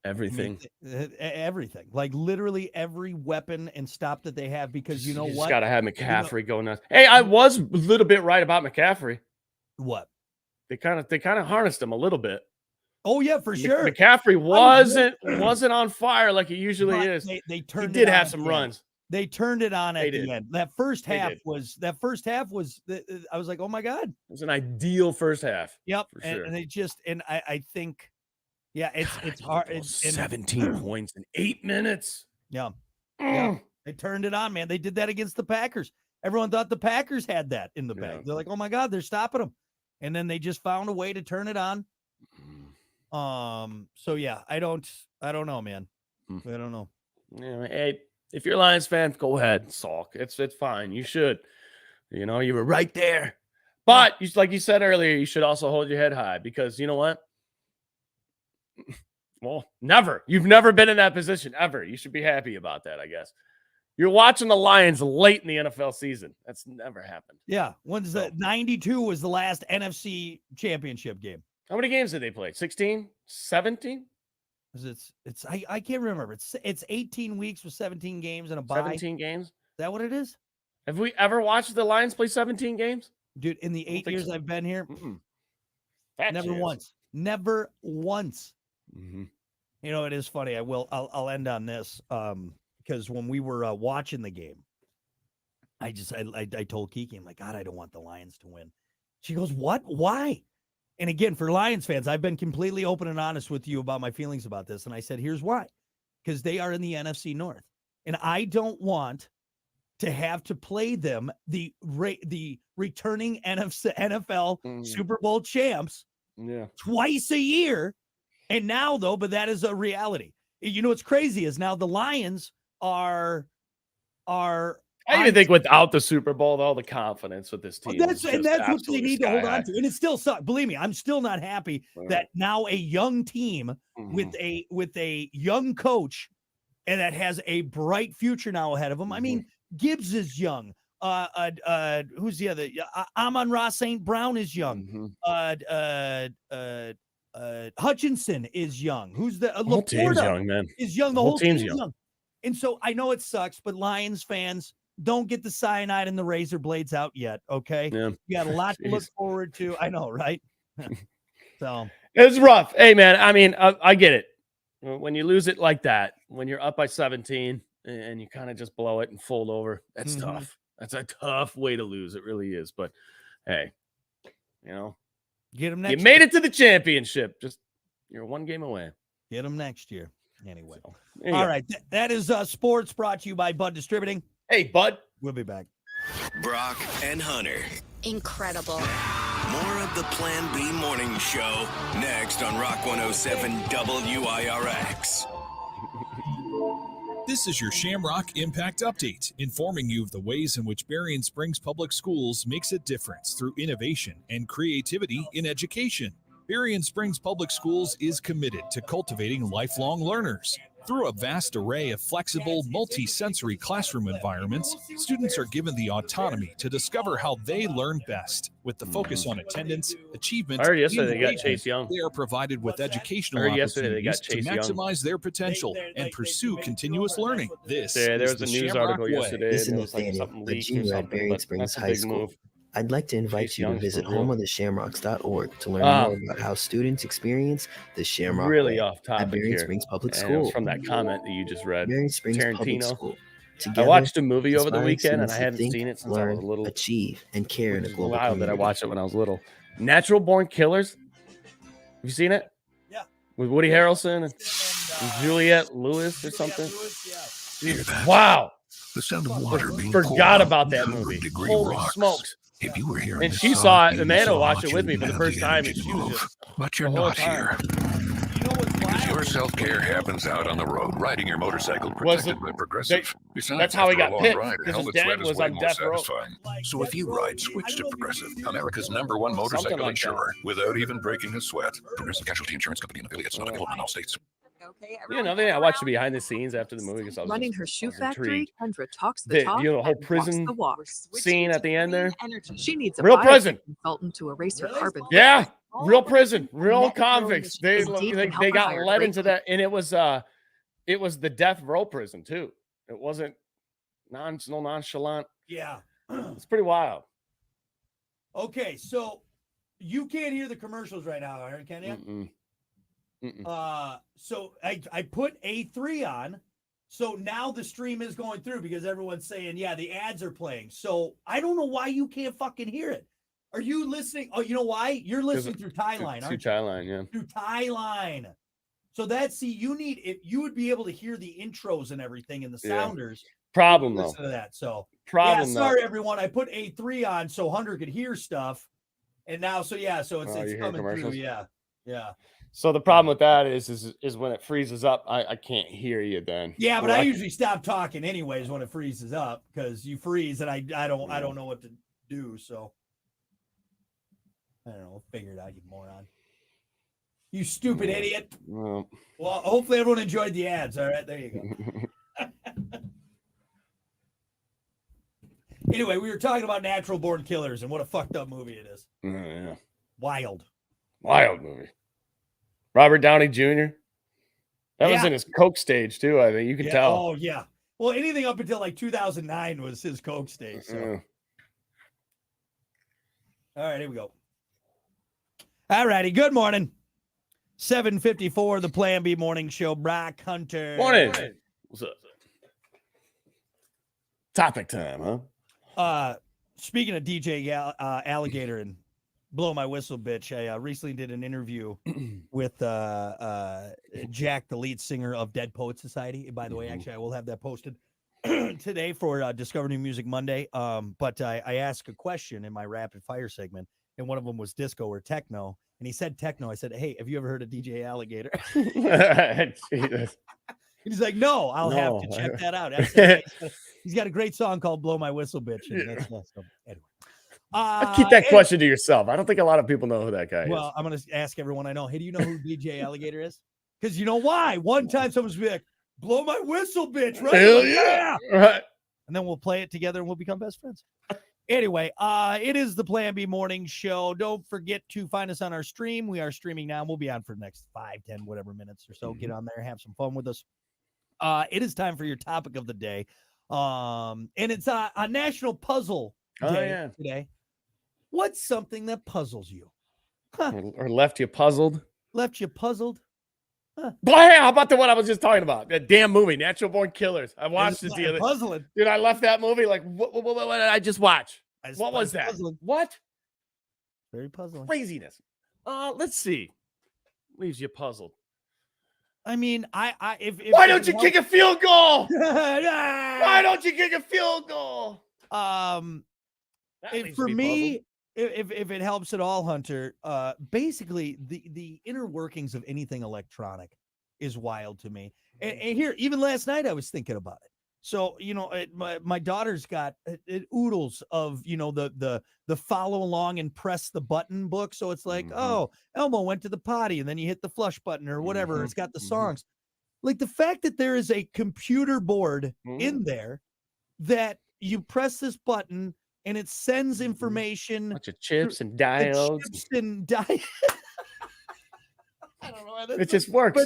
Speaker 2: Everything.
Speaker 1: I mean, everything. Like literally every weapon and stop that they have, because you know
Speaker 2: you
Speaker 1: what?
Speaker 2: Just got to have McCaffrey go nuts. Hey, I was a little bit right about McCaffrey.
Speaker 1: What?
Speaker 2: They kind of harnessed him a little bit.
Speaker 1: Oh yeah, for sure.
Speaker 2: McCaffrey wasn't on fire like he usually is.
Speaker 1: They turned.
Speaker 2: He did have some runs.
Speaker 1: They turned it on at the end. That first half was. I was like, oh my god,
Speaker 2: it was an ideal first half.
Speaker 1: Yep,
Speaker 2: for sure.
Speaker 1: And they just I think, yeah, it's hard. It's
Speaker 2: 17 points in 8 minutes.
Speaker 1: Yeah, yeah. They turned it on, man. They did that against the Packers. Everyone thought the Packers had that in the bag. Yeah. They're like, oh my god, they're stopping them, and then they just found a way to turn it on. So yeah, I don't know, man. I don't know.
Speaker 2: Yeah, hey, if you're a Lions fan, go ahead, sulk. It's fine. You should. You know, you were right there. But like you said earlier, you should also hold your head high, because you know what? Well, never. You've never been in that position ever. You should be happy about that, I guess. You're watching the Lions late in the NFL season. That's never happened.
Speaker 1: Yeah. When's the 92 was the last NFC championship game.
Speaker 2: How many games did they play? 16? 17?
Speaker 1: I can't remember. It's 18 weeks with 17 games and a bye.
Speaker 2: 17 games?
Speaker 1: Is that what it is?
Speaker 2: Have we ever watched the Lions play 17 games?
Speaker 1: Dude, in the 8 years I've been here, never once. Never once.
Speaker 2: Mm-hmm.
Speaker 1: You know, it is funny. I'll end on this. Because when we were watching the game, I told Kiki, I'm like, God, I don't want the Lions to win. She goes, what? Why? And again, for Lions fans, I've been completely open and honest with you about my feelings about this. And I said, here's why. Because they are in the NFC North. And I don't want to have to play them, the returning NFL Super Bowl champs, twice a year. And now, though, but that is a reality. You know what's crazy is now the Lions are
Speaker 2: I even think without the Super Bowl, all the confidence with this team.
Speaker 1: That's what they need to hold on to. And it still sucks. Believe me, I'm still not happy that now a young team with a young coach and that has a bright future now ahead of them. I mean, Gibbs is young. Who's the other? Amon-Ra St. Brown is young. Hutchinson is young. Who's the
Speaker 2: whole team's young, man?
Speaker 1: Is young. The whole team's young. And so I know it sucks, but Lions fans, don't get the cyanide and the razor blades out yet. Okay. Yeah. You got a lot to look forward to. I know, right? So
Speaker 2: it's rough. Hey, man. I mean, I get it. When you lose it like that, when you're up by 17 and you kind of just blow it and fold over, that's tough. That's a tough way to lose. It really is. But hey, you know,
Speaker 1: get them next
Speaker 2: you made it to the championship. Just you're one game away.
Speaker 1: Get them next year. Anyway. So, all right. That is sports brought to you by Bud Distributing.
Speaker 2: Hey, Bud.
Speaker 1: We'll be back.
Speaker 3: Brock and Hunter.
Speaker 4: Incredible.
Speaker 3: More of the Plan B Morning Show next on Rock 107 WIRX.
Speaker 4: This is your Shamrock Impact Update, informing you of the ways in which Berrien Springs Public Schools makes a difference through innovation and creativity in education. Berrien Springs Public Schools is committed to cultivating lifelong learners. Through a vast array of flexible, multi-sensory classroom environments, students are given the autonomy to discover how they learn best. With the focus on attendance, achievement,
Speaker 2: I heard yesterday
Speaker 4: and
Speaker 2: they got
Speaker 4: engagement,
Speaker 2: Chase Young.
Speaker 4: they are provided with educational
Speaker 2: I heard yesterday they got
Speaker 4: opportunities to
Speaker 2: Chase Young.
Speaker 4: maximize their potential and pursue continuous learning. This
Speaker 2: There
Speaker 4: is
Speaker 2: was a
Speaker 4: the
Speaker 2: news
Speaker 4: Shamrock
Speaker 2: article
Speaker 4: way.
Speaker 2: yesterday.
Speaker 5: Listen,
Speaker 2: And it was like
Speaker 5: Nathaniel,
Speaker 2: something
Speaker 5: a
Speaker 2: leaked or
Speaker 5: junior at
Speaker 2: something,
Speaker 5: Berrien
Speaker 2: but
Speaker 5: Springs
Speaker 2: that's a
Speaker 5: High
Speaker 2: big
Speaker 5: School.
Speaker 2: move.
Speaker 5: I'd like to invite
Speaker 2: Chase
Speaker 5: you to
Speaker 2: Young's for
Speaker 5: visit
Speaker 2: real.
Speaker 5: homeoftheshamrocks.org to learn more about how students experience the Shamrock
Speaker 2: Really
Speaker 5: Way
Speaker 2: off
Speaker 5: at
Speaker 2: topic
Speaker 5: Berrien
Speaker 2: here.
Speaker 5: Springs Public
Speaker 2: And it was
Speaker 5: School.
Speaker 2: from that comment that you just read.
Speaker 5: Berrien Springs Public
Speaker 2: Tarantino.
Speaker 5: School.
Speaker 2: I
Speaker 5: Together,
Speaker 2: watched a movie over the
Speaker 5: inspiring
Speaker 2: weekend, and
Speaker 5: students
Speaker 2: I
Speaker 5: to
Speaker 2: hadn't
Speaker 5: think,
Speaker 2: seen it since I
Speaker 5: learn,
Speaker 2: was little.
Speaker 5: achieve, and care in a
Speaker 2: It's
Speaker 5: global
Speaker 2: wild that I
Speaker 5: community.
Speaker 2: watched it when I was little. Natural Born Killers. Have you seen it?
Speaker 1: Yeah.
Speaker 2: With Woody Harrelson and
Speaker 1: And,
Speaker 2: Juliette Lewis or something.
Speaker 6: Hear that?
Speaker 2: Wow.
Speaker 6: The sound of water being
Speaker 2: Forgot
Speaker 6: poured
Speaker 2: about
Speaker 6: on
Speaker 2: that movie.
Speaker 6: 100-degree
Speaker 2: Holy
Speaker 6: rocks.
Speaker 2: smokes.
Speaker 6: If you were here,
Speaker 2: And she saw it. Amanda watched it with me for the first time, and she was just
Speaker 6: but you're
Speaker 2: the whole
Speaker 6: not
Speaker 2: time.
Speaker 6: here.
Speaker 1: You know what's
Speaker 6: Because your
Speaker 1: wild?
Speaker 6: self-care happens out on the road, riding your motorcycle
Speaker 2: Was
Speaker 6: protected
Speaker 2: it-
Speaker 6: by Progressive. Besides,
Speaker 2: that's how he
Speaker 6: after
Speaker 2: got
Speaker 6: a long
Speaker 2: picked,
Speaker 6: ride, a
Speaker 2: because his
Speaker 6: helmet
Speaker 2: dad
Speaker 6: sweat is
Speaker 2: was
Speaker 6: way
Speaker 2: on
Speaker 6: more
Speaker 2: death row.
Speaker 6: satisfying. So if you ride, switch to Progressive, America's #1
Speaker 2: Something
Speaker 6: motorcycle
Speaker 2: like that.
Speaker 6: insurer, without even breaking a sweat. Progressive Casualty Insurance Company and affiliates, not available in all states.
Speaker 2: You know, I watched the behind the scenes after the movie because I was
Speaker 7: Running
Speaker 2: just-
Speaker 7: her
Speaker 2: I
Speaker 7: shoe
Speaker 2: was
Speaker 7: factory,
Speaker 2: intrigued.
Speaker 7: Kendra talks the
Speaker 2: The-
Speaker 7: talk
Speaker 2: you know, the whole
Speaker 7: and walks
Speaker 2: prison
Speaker 7: the walk.
Speaker 2: scene at the end there.
Speaker 7: She needs a
Speaker 2: Real
Speaker 7: bio
Speaker 2: prison.
Speaker 7: consultant to erase her
Speaker 1: Really?
Speaker 7: carbon.
Speaker 2: Yeah,
Speaker 7: All
Speaker 2: real
Speaker 7: of them
Speaker 2: prison,
Speaker 7: are
Speaker 2: real
Speaker 7: net zero
Speaker 2: convicts. They
Speaker 7: emissions deep and help
Speaker 2: they
Speaker 7: her
Speaker 2: got
Speaker 7: hire
Speaker 2: led
Speaker 7: great
Speaker 2: into that, and it was the death row prison too. It wasn't nonchalant.
Speaker 1: Yeah.
Speaker 2: It's pretty wild.
Speaker 1: Okay, so you can't hear the commercials right now, Aaron, can you?
Speaker 2: Mm-mm. Mm-mm.
Speaker 1: So I put A3 on. So now the stream is going through because everyone's saying, yeah, the ads are playing. So I don't know why you can't fucking hear it. Are you listening? Oh, you know why? You're listening through Tyline,
Speaker 2: Through
Speaker 1: aren't you?
Speaker 2: Tyline, yeah.
Speaker 1: Through Tyline. So you need if you would be able to hear the intros and everything and the
Speaker 2: Yeah.
Speaker 1: sounders.
Speaker 2: Problem though.
Speaker 1: Listen to that. So
Speaker 2: Problem
Speaker 1: yeah,
Speaker 2: though.
Speaker 1: sorry everyone. I put A3 on so Hunter could hear stuff. And now, so it's
Speaker 2: Oh, you
Speaker 1: it's
Speaker 2: hear
Speaker 1: coming through.
Speaker 2: commercials?
Speaker 1: Yeah. Yeah.
Speaker 2: So the problem with that is when it freezes up, I can't hear you then.
Speaker 1: Yeah, but
Speaker 2: Well,
Speaker 1: I usually stop talking anyways when it freezes up because you freeze and I don't know what to do. So I don't know. We'll figure it out, you moron. You stupid idiot.
Speaker 2: well,
Speaker 1: Well, hopefully everyone enjoyed the ads. All right, there you go. Anyway, we were talking about Natural Born Killers and what a fucked up movie it is.
Speaker 2: yeah.
Speaker 1: Wild.
Speaker 2: Wild movie. Robert Downey Jr. That was
Speaker 1: Yeah.
Speaker 2: in his coke stage too. I think you can
Speaker 1: Yeah.
Speaker 2: tell.
Speaker 1: Oh, yeah. Well, anything up until like 2009 was his coke stage. So.
Speaker 2: Yeah.
Speaker 1: All right, here we go. All righty. Good morning. 7:54, the Plan B Morning Show. Brock Hunter.
Speaker 2: Morning. What's up? Topic time, huh?
Speaker 1: Speaking of DJ Alligator and Blow My Whistle, bitch, I recently did an interview with Jack, the lead singer of Dead Poet Society. By the way, actually, I will have that posted today for Discover New Music Monday. But I asked a question in my rapid fire segment, and one of them was disco or techno. And he said techno. I said, hey, have you ever heard of DJ Alligator?
Speaker 2: Jesus.
Speaker 1: He's like, no, I'll have to
Speaker 2: No.
Speaker 1: check that out. I said, he's got a great song called Blow My Whistle, bitch. And that's so anyway.
Speaker 2: Keep that question to yourself. I don't think a lot of people know who that guy
Speaker 1: Well,
Speaker 2: is.
Speaker 1: I'm going to ask everyone I know, hey, do you know who DJ Alligator is? Because you know why? One time someone's be like, blow my whistle, bitch, right?
Speaker 2: Hell
Speaker 1: Like,
Speaker 2: yeah. Right.
Speaker 1: And then we'll play it together and we'll become best friends. Anyway, it is the Plan B Morning Show. Don't forget to find us on our stream. We are streaming now. We'll be on for the next 5, 10, whatever minutes or so. Get on there, have some fun with us. It is time for your topic of the day. And it's a National Puzzle Day today. What's something that puzzles you?
Speaker 2: Or left you puzzled?
Speaker 1: Left you puzzled?
Speaker 2: Boy, how about the one I was just talking about? That damn movie, Natural Born Killers. I watched it the other.
Speaker 1: Puzzling.
Speaker 2: Dude, I left that movie like, what did I just watch? What was that?
Speaker 1: Puzzling.
Speaker 2: What?
Speaker 1: Very puzzling.
Speaker 2: Craziness. Let's see. Leaves you puzzled.
Speaker 1: I mean, if
Speaker 2: Why don't you kick a field goal?
Speaker 1: Why
Speaker 2: Why don't you kick a field goal? That leaves
Speaker 1: For
Speaker 2: me
Speaker 1: me, if it helps at all, Hunter, basically the inner workings of anything electronic is wild to me. And here, even last night, I was thinking about it. So, my daughter's got oodles of, the follow along and press the button book. So it's like, oh, Elmo went to the potty and then you hit the flush button or whatever. It's got the songs. Like the fact that there is a computer board in there that you press this button and it sends information.
Speaker 2: Bunch of chips and diodes.
Speaker 1: I don't know.
Speaker 2: It just works.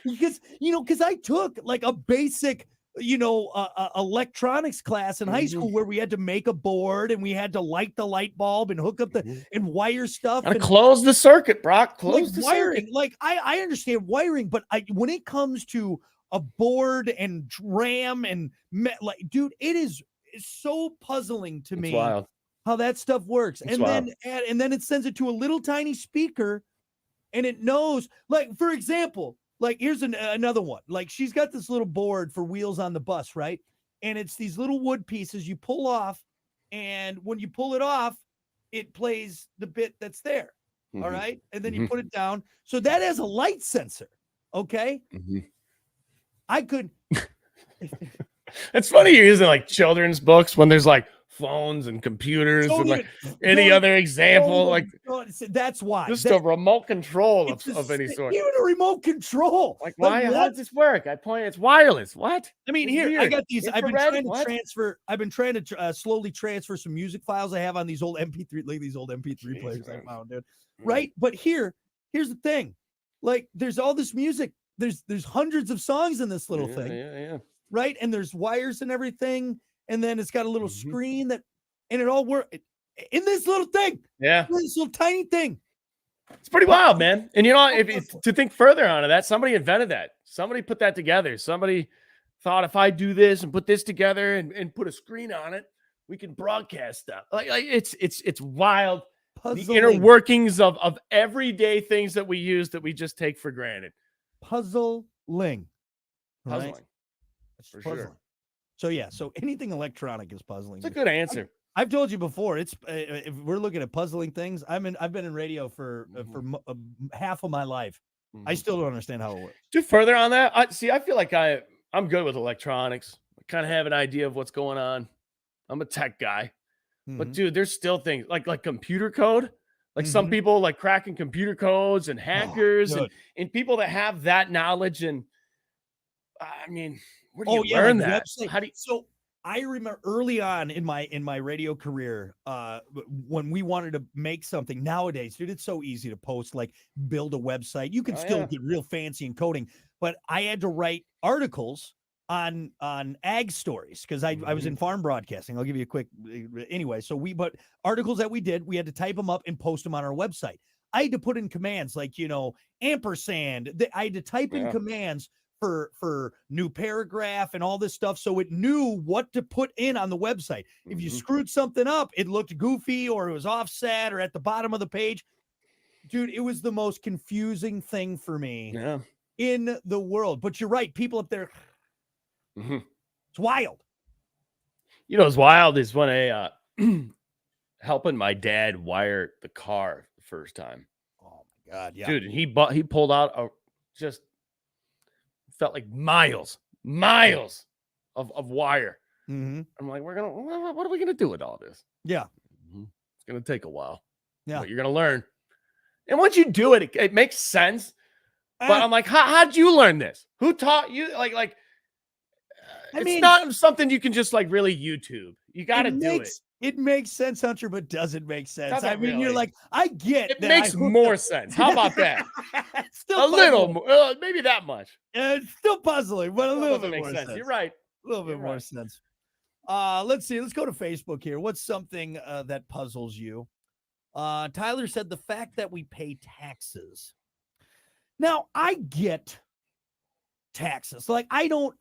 Speaker 1: Because I took like a basic, electronics class in high school where we had to make a board and we had to light the light bulb and hook up and wire stuff.
Speaker 2: And close the circuit, Brock. Close the
Speaker 1: wiring.
Speaker 2: circuit.
Speaker 1: Like I understand wiring, but when it comes to a board and RAM and dude, it's so puzzling to me
Speaker 2: wild.
Speaker 1: How that stuff works.
Speaker 2: It's
Speaker 1: and
Speaker 2: wild.
Speaker 1: then it sends it to a little tiny speaker and it knows, like, for example, like here's another one. Like she's got this little board for wheels on the bus, right? And it's these little wood pieces you pull off. And when you pull it off, it plays the bit that's there. All right. And then you put it down. So that has a light sensor. Okay. I could.
Speaker 2: It's funny you're using like children's books when there's like phones and computers and like any other example. Like
Speaker 1: that's why.
Speaker 2: Just a remote control of any sort.
Speaker 1: Even a remote control.
Speaker 2: Like why? How does this work? I point. It's wireless. What?
Speaker 1: I mean, I got these. I've been trying to slowly transfer some music files I have on these old MP3. Like these old MP3 players I found, dude. Right, but here's the thing. Like, there's all this music. There's hundreds of songs in this little thing.
Speaker 2: Yeah.
Speaker 1: Right, and there's wires and everything, and then it's got a little screen and it all works in this little thing.
Speaker 2: Yeah,
Speaker 1: this little tiny thing.
Speaker 2: It's pretty wild, man. And if to think further onto that, somebody invented that. Somebody put that together. Somebody thought if I do this and put this together and put a screen on it, we can broadcast stuff. Like it's wild. Puzzling. The inner workings of everyday things that we use that we just take for granted.
Speaker 1: Puzzling.
Speaker 2: Puzzling.
Speaker 1: Right? For sure. So anything electronic is puzzling.
Speaker 2: It's a good answer.
Speaker 1: I've told you before. It's if we're looking at puzzling things. I've been in radio for half of my life. I still don't understand how it works.
Speaker 2: To further on that, I feel like I'm good with electronics. I kind of have an idea of what's going on. I'm a tech guy, but dude, there's still things like computer code. Like some people like cracking computer codes and hackers and people that have that knowledge. And I mean, where do you learn that? How do you...
Speaker 1: So I remember early on in my radio career, when we wanted to make something. Nowadays, dude, it's so easy to post, like build a website. You can still get real fancy in coding, but I had to write articles on ag stories because I was in farm broadcasting. I'll give you a quick anyway. So but articles that we had to type them up and post them on our website. I had to put in commands like, ampersand. I had to type in commands for new paragraph and all this stuff. So it knew what to put in on the website. If you screwed something up, it looked goofy or it was offset or at the bottom of the page. Dude, it was the most confusing thing for me in the world. But you're right. People up there, it's wild.
Speaker 2: What's wild is when I helping my dad wire the car the first time.
Speaker 1: Oh my God. Yeah.
Speaker 2: Dude, and he pulled out just felt like miles of wire. I'm like, what are we gonna do with all this?
Speaker 1: Yeah.
Speaker 2: It's gonna take a while.
Speaker 1: Yeah.
Speaker 2: But you're gonna learn. And once you do it, it makes sense. But I'm like, how'd you learn this? Who taught you? Like it's not something you can just like really YouTube. You gotta do it.
Speaker 1: It makes sense, Hunter, but doesn't make sense. You're like, I get
Speaker 2: it. Makes more sense. How about that?
Speaker 1: Still
Speaker 2: a little more, maybe that much.
Speaker 1: It's still puzzling, but a little bit more sense.
Speaker 2: You're right.
Speaker 1: A little bit more sense. Let's see. Let's go to Facebook here. What's something that puzzles you? Tyler said the fact that we pay taxes. Now, I get taxes. Like, I don't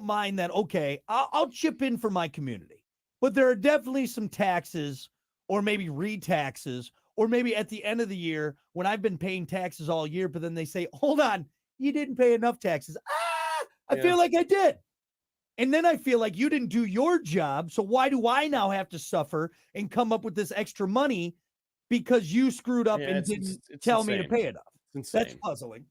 Speaker 1: mind that. Okay, I'll chip in for my community. But there are definitely some taxes or maybe re-taxes or maybe at the end of the year when I've been paying taxes all year, but then they say, hold on, you didn't pay enough taxes. I feel like I did. And then I feel like you didn't do your job. So why do I now have to suffer and come up with this extra money because you screwed up and didn't tell me to pay enough? That's puzzling.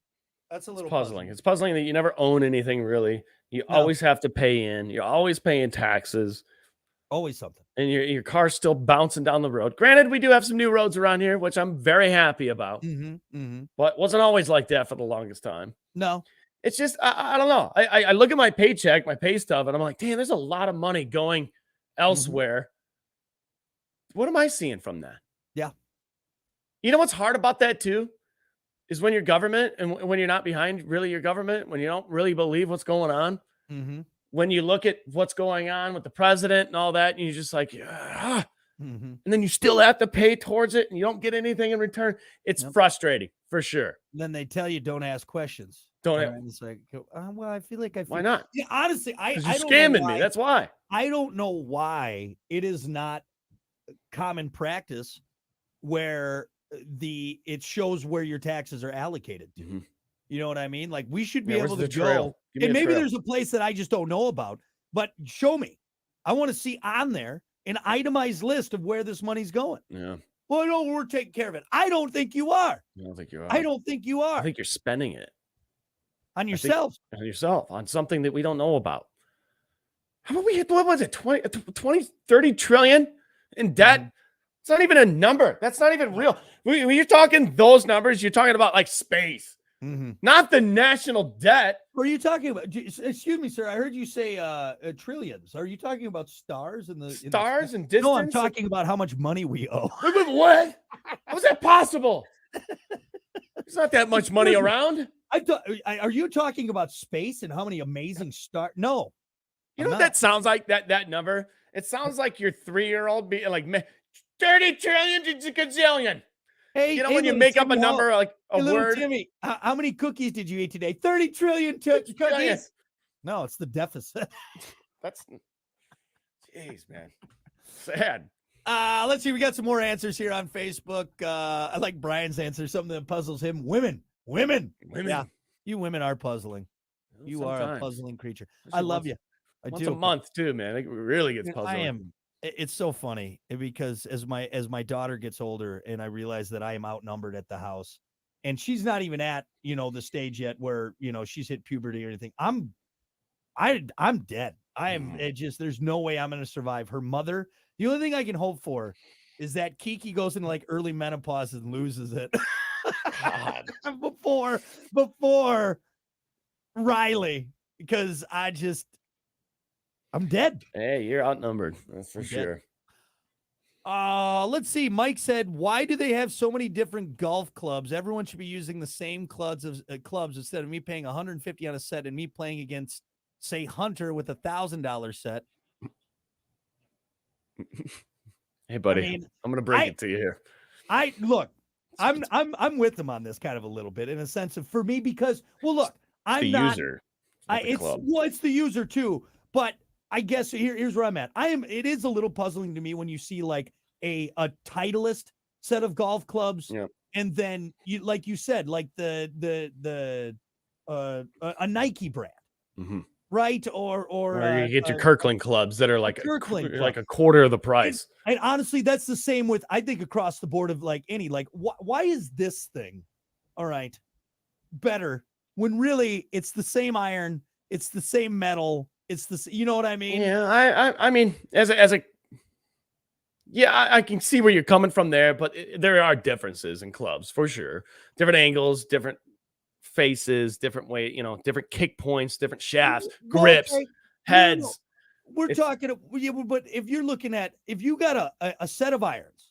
Speaker 1: That's a
Speaker 2: It's
Speaker 1: little
Speaker 2: puzzling. It's puzzling that you never own anything really. You always have to pay in. You're always paying taxes.
Speaker 1: Always something.
Speaker 2: And your car's still bouncing down the road. Granted, we do have some new roads around here, which I'm very happy about. But wasn't always like that for the longest time.
Speaker 1: No.
Speaker 2: It's just, I don't know. I look at my paycheck, my pay stub, and I'm like, damn, there's a lot of money going elsewhere. What am I seeing from that?
Speaker 1: Yeah.
Speaker 2: You know what's hard about that too? Is when your government and when you're not behind really your government, when you don't really believe what's going on, when you look at what's going on with the president and all that, and you're just like, and then you still have to pay towards it and you don't get anything in return. It's frustrating for sure.
Speaker 1: Then they tell you don't ask questions. It's like, well, I feel like
Speaker 2: why not?
Speaker 1: Yeah, honestly, I
Speaker 2: you're
Speaker 1: don't
Speaker 2: scamming
Speaker 1: know why,
Speaker 2: me. That's why.
Speaker 1: I don't know why it is not common practice where it shows where your taxes are allocated to. You know what I mean? Like we should be able to go, and maybe there's a place that I just don't know about, but show me. I want to see on there an itemized list of where this money's going.
Speaker 2: Yeah.
Speaker 1: Well, no, we're taking care of it. I don't think you are.
Speaker 2: I don't think you are.
Speaker 1: I don't think you are.
Speaker 2: I think you're spending it.
Speaker 1: On yourself.
Speaker 2: On yourself, on something that we don't know about. How about we hit, what was it, 20, 30 trillion in debt? It's not even a number. That's not even real. When you're talking those numbers, you're talking about like space, not the national debt.
Speaker 1: What are you talking about? Excuse me, sir. I heard you say trillions. Are you talking about stars and
Speaker 2: stars and distance?
Speaker 1: No, I'm talking about how much money we owe.
Speaker 2: What? How is that possible? There's not that much money around.
Speaker 1: Are you talking about space and how many amazing stars? No.
Speaker 2: You know what that sounds like? That number? It sounds like your 3-year-old being like 30 trillion to gazillion.
Speaker 1: Hey,
Speaker 2: you know, when you make up a number like a word.
Speaker 1: Timmy, how many cookies did you eat today? 30 trillion cookies. No, it's the deficit.
Speaker 2: That's, jeez, man. Sad.
Speaker 1: Let's see. We got some more answers here on Facebook. I like Brian's answer. Something that puzzles him. Women. Yeah, you women are puzzling. You are a puzzling creature. I love you.
Speaker 2: Once a month too, man. It really gets puzzling.
Speaker 1: I am. It's so funny because as my daughter gets older and I realize that I am outnumbered at the house, and she's not even at the stage yet where she's hit puberty or anything. I'm dead. I am. It just there's no way I'm going to survive. Her mother. The only thing I can hope for is that Kiki goes into like early menopause and loses it. before Riley, because I'm dead.
Speaker 2: Hey, you're outnumbered. That's for sure.
Speaker 1: Let's see. Mike said, why do they have so many different golf clubs? Everyone should be using the same clubs instead of me paying $150 on a set and me playing against, say, Hunter with $1,000 set.
Speaker 2: Hey, buddy, I'm gonna break it to you here.
Speaker 1: I'm with them on this kind of a little bit in a sense of for me because I'm not
Speaker 2: user.
Speaker 1: It's the user too, but I guess here's where I'm at. It is a little puzzling to me when you see like a Titleist set of golf clubs, and then you like you said like a Nike brand. Right, or
Speaker 2: you get your Kirkland clubs that are like a quarter of the price.
Speaker 1: And honestly, that's the same with I think across the board of like any why is this thing, all right, better when really it's the same iron, it's the same metal, it's the you know what I mean?
Speaker 2: Yeah, I mean I can see where you're coming from there, but there are differences in clubs for sure, different angles, different faces, different way, different kick points, different shafts, grips, heads.
Speaker 1: We're talking, but if you're looking at, if you got a set of irons,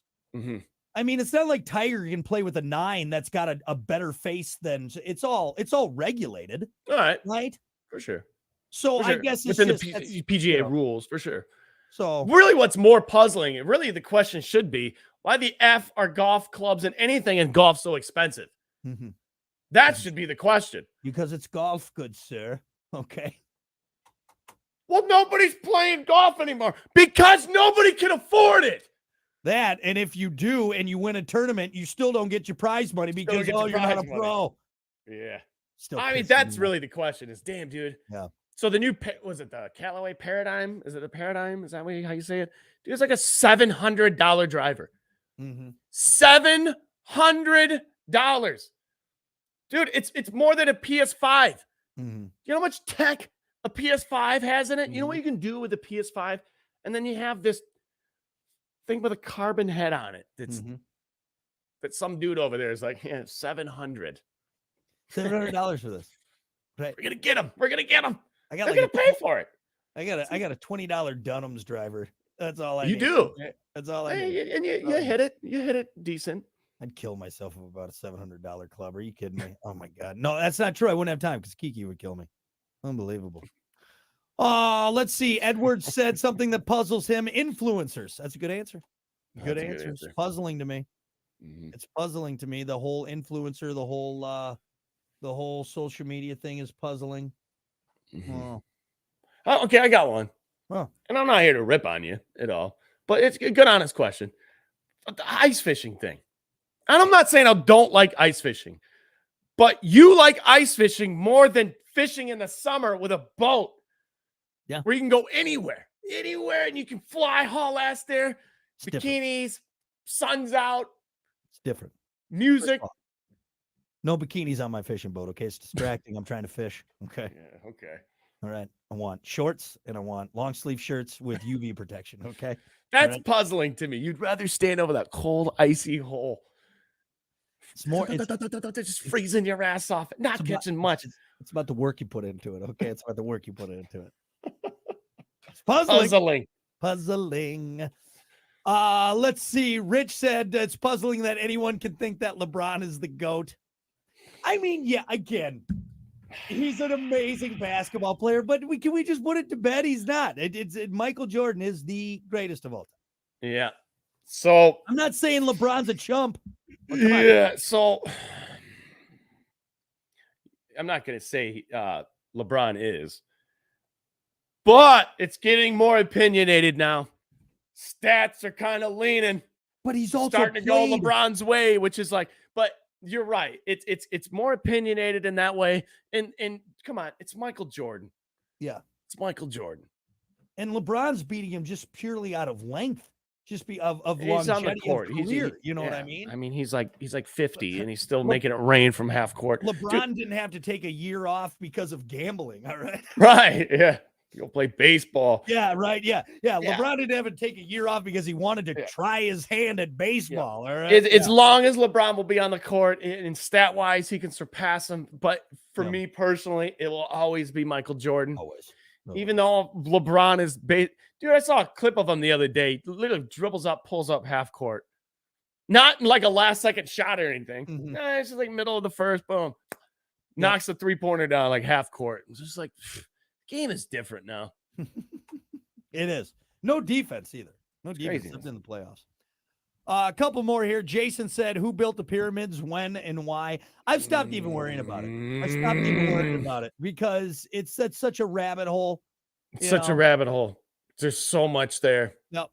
Speaker 1: I mean, it's not like Tiger can play with a 9 that's got a better face than it's all regulated.
Speaker 2: All right.
Speaker 1: Right.
Speaker 2: For sure.
Speaker 1: So I guess it's
Speaker 2: within the PGA rules for sure.
Speaker 1: So
Speaker 2: really what's more puzzling, and really the question should be, why the F are golf clubs and anything in golf so expensive? That should be the question.
Speaker 1: Because it's golf, good sir. Okay.
Speaker 2: Well, nobody's playing golf anymore because nobody can afford it.
Speaker 1: That, and if you do and you win a tournament, you still don't get your prize money because you're not a pro.
Speaker 2: Yeah.
Speaker 1: Still,
Speaker 2: I mean, that's really the question is, damn, dude.
Speaker 1: Yeah.
Speaker 2: So the new, was it the Callaway Paradigm? Is it the Paradigm? Is that how you say it? Dude, it's like a $700 driver. $700. Dude, it's more than a PS5.
Speaker 1: Mm-hmm.
Speaker 2: You know how much tech a PS5 has in it?
Speaker 1: Mm-hmm.
Speaker 2: You know what you can do with a PS5? And then you have this thing with a carbon head on it. That some dude over there is like, yeah, $700.
Speaker 1: $700 for this. Right.
Speaker 2: We're gonna get him. We're gonna get him.
Speaker 1: I got
Speaker 2: They're
Speaker 1: like
Speaker 2: gonna pay for it.
Speaker 1: I got a $20 Dunham's driver. That's all I
Speaker 2: You
Speaker 1: need.
Speaker 2: do.
Speaker 1: Okay? That's all I need.
Speaker 2: Hey, and you hit it. You hit it decent.
Speaker 1: I'd kill myself with about a $700 club. Are you kidding me? Oh my God. No, that's not true. I wouldn't have time because Kiki would kill me. Unbelievable. Let's see. Edwards said something that puzzles him. Influencers. That's a good answer. Good answer. It's puzzling to me.
Speaker 2: Mm-hmm.
Speaker 1: It's puzzling to me. The whole influencer, the whole social media thing is puzzling.
Speaker 2: Mm-hmm. Oh, okay, I got one.
Speaker 1: Huh.
Speaker 2: And I'm not here to rip on you at all, but it's a good, honest question. But the ice fishing thing. And I'm not saying I don't like ice fishing, but you like ice fishing more than fishing in the summer with a boat.
Speaker 1: Yeah.
Speaker 2: Where you can go anywhere, and you can fly, haul ass there,
Speaker 1: It's
Speaker 2: bikinis,
Speaker 1: different.
Speaker 2: sun's out.
Speaker 1: It's different.
Speaker 2: Music.
Speaker 1: No bikinis on my fishing boat. Okay. It's distracting. I'm trying to fish. Okay.
Speaker 2: Yeah, okay.
Speaker 1: All right. I want shorts and I want long sleeve shirts with UV protection. Okay.
Speaker 2: That's
Speaker 1: right.
Speaker 2: puzzling to me. You'd rather stand over that cold, icy hole.
Speaker 1: It's more
Speaker 2: just freezing your ass off, not catching much.
Speaker 1: It's about the work you put into it. Okay. It's about the work you put into it. It's puzzling. Puzzling. Let's see. Rich said it's puzzling that anyone can think that LeBron is the GOAT. I mean, yeah, again, he's an amazing basketball player, but can we just put it to bed? He's not. Michael Jordan is the greatest of all time.
Speaker 2: Yeah. So
Speaker 1: I'm not saying LeBron's a chump.
Speaker 2: Yeah. So I'm not going to say LeBron is, but it's getting more opinionated now. Stats are kind of leaning,
Speaker 1: but he's also
Speaker 2: starting to go LeBron's way, which is like, but you're right. It's more opinionated in that way. And come on, it's Michael Jordan.
Speaker 1: Yeah.
Speaker 2: It's Michael Jordan.
Speaker 1: And LeBron's beating him just purely out of length. Just be of
Speaker 2: he's
Speaker 1: longevity
Speaker 2: on the court.
Speaker 1: of career. You know what I mean?
Speaker 2: I mean, he's like 50 and he's still making it rain from half court.
Speaker 1: LeBron didn't have to take a year off because of gambling. All right.
Speaker 2: Right. Yeah. Go play baseball.
Speaker 1: Yeah. Right. Yeah. LeBron didn't have to take a year off because he wanted to try his hand at baseball. All right.
Speaker 2: As long as LeBron will be on the court and stat wise, he can surpass him. But for me personally, it will always be Michael Jordan.
Speaker 1: Always.
Speaker 2: Even though LeBron is dude, I saw a clip of him the other day. Literally dribbles up, pulls up half court. Not like a last second shot or anything.
Speaker 1: Mm-hmm.
Speaker 2: It's just like middle of the first, boom. Knocks the 3-pointer down like half court. It's just like game is different now.
Speaker 1: It is. No defense either. No defense except in the playoffs. A couple more here. Jason said, who built the pyramids, when, and why? I've stopped even worrying about it. I stopped even worrying about it because it's such a rabbit hole.
Speaker 2: It's such a rabbit hole. There's so much there.
Speaker 1: No.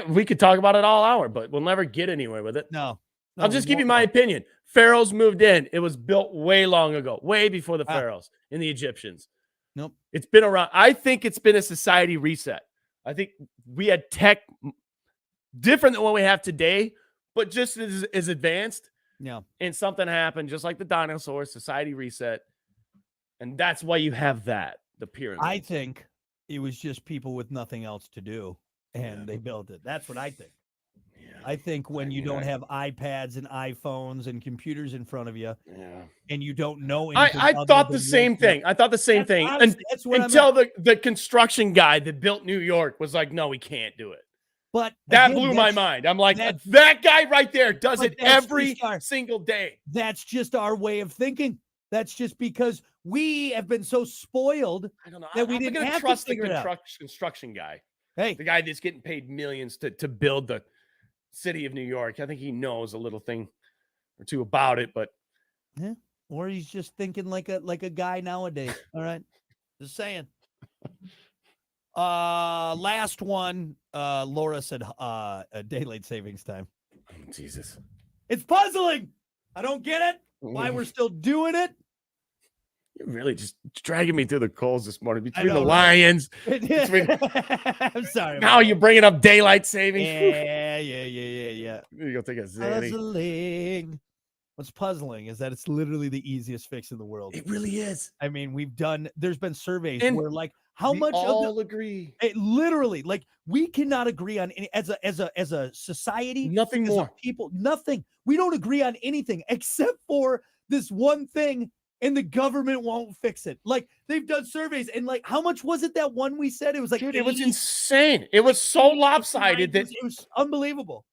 Speaker 2: We could talk about it all hour, but we'll never get anywhere with it.
Speaker 1: No.
Speaker 2: I'll just give you my opinion. Pharaohs moved in. It was built way long ago, way before the Pharaohs and the Egyptians.
Speaker 1: Nope.
Speaker 2: It's been around. I think it's been a society reset. I think we had tech different than what we have today, but just as advanced.
Speaker 1: Yeah.
Speaker 2: And something happened, just like the dinosaurs, society reset. And that's why you have the pyramid.
Speaker 1: I think it was just people with nothing else to do, and they built it. That's what I think. Yeah. I think when you don't have iPads and iPhones and computers in front of you, and you don't know anything.
Speaker 2: I thought the same thing. I thought the same thing. Until the construction guy that built New York was like, no, we can't do it.
Speaker 1: But
Speaker 2: that blew my mind. I'm like, that guy right there does it every single day.
Speaker 1: That's just our way of thinking. That's just because we have been so spoiled that we didn't have
Speaker 2: trust
Speaker 1: to figure
Speaker 2: the construction guy.
Speaker 1: Hey,
Speaker 2: the guy that's getting paid millions to build the city of New York. I think he knows a little thing or two about it, but
Speaker 1: or he's just thinking like a guy nowadays. All right, just saying. Last one. Laura said daylight savings time.
Speaker 2: Oh, Jesus,
Speaker 1: it's puzzling. I don't get it. Why we're still doing it?
Speaker 2: You're really just dragging me through the coals this morning between the Lions.
Speaker 1: I'm sorry.
Speaker 2: Now you're bringing up daylight savings.
Speaker 1: Yeah.
Speaker 2: You're gonna take a Xanny.
Speaker 1: Puzzling. What's puzzling is that it's literally the easiest fix in the world.
Speaker 2: It really is.
Speaker 1: I mean, there's been surveys
Speaker 2: And
Speaker 1: where like how
Speaker 2: we
Speaker 1: much
Speaker 2: all agree.
Speaker 1: it literally like we cannot agree on any as a society,
Speaker 2: Nothing
Speaker 1: as a
Speaker 2: more.
Speaker 1: people, nothing. We don't agree on anything except for this one thing, and the government won't fix it. Like they've done surveys, and like how much was it that one we said? It was like
Speaker 2: Dude, it was
Speaker 1: 80,
Speaker 2: insane. It was so lopsided that
Speaker 1: it was unbelievable.